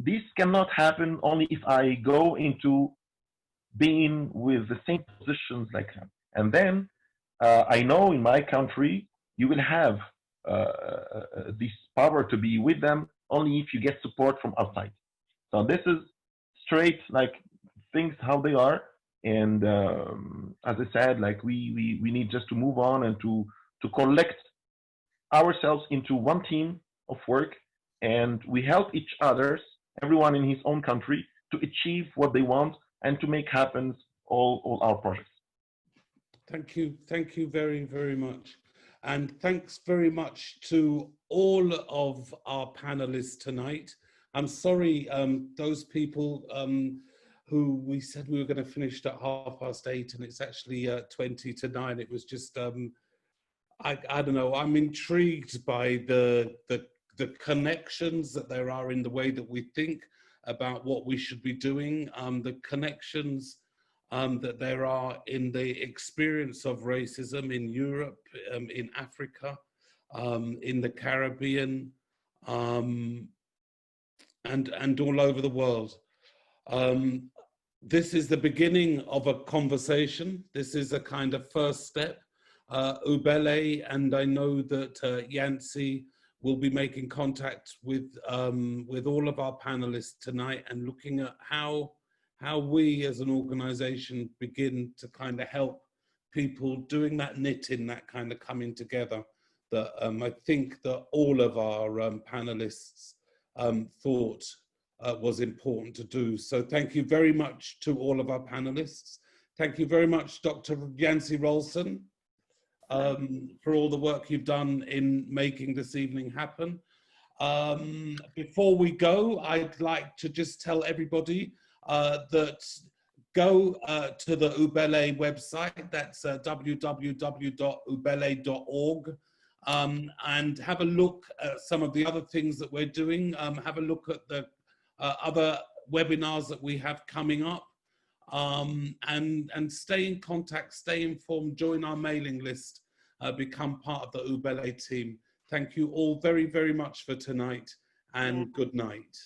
This cannot happen only if I go into being with the same positions like them. And then I know in my country, you will have this power to be with them only if you get support from outside. So this is straight like things how they are. And as I said, like we need just to move on and to collect ourselves into one team of work, and we help each other, everyone in his own country, to achieve what they want and to make happen all our projects. Thank you very, very much. And thanks very much to all of our panelists tonight. I'm sorry, those people who we said we were going to finish at 8:30, and it's actually 20 to 9. It was just, I don't know, I'm intrigued by the connections that there are in the way that we think about what we should be doing, the connections that there are in the experience of racism in Europe, in Africa, in the Caribbean, and all over the world. This is the beginning of a conversation. This is a kind of first step. Ubele, and I know that Yancy will be making contact with all of our panelists tonight and looking at how we as an organization begin to kind of help people doing that knitting, that kind of coming together, that I think that all of our panelists thought was important to do. So thank you very much to all of our panelists. Thank you very much, Dr. Yancy Rolson, for all the work you've done in making this evening happen. Before we go, I'd like to just tell everybody that go to the Ubele website, that's www.ubele.org, and have a look at some of the other things that we're doing. Have a look at the other webinars that we have coming up, and stay in contact, stay informed, join our mailing list, become part of the Ubele team. Thank you all very, very much for tonight, and good night.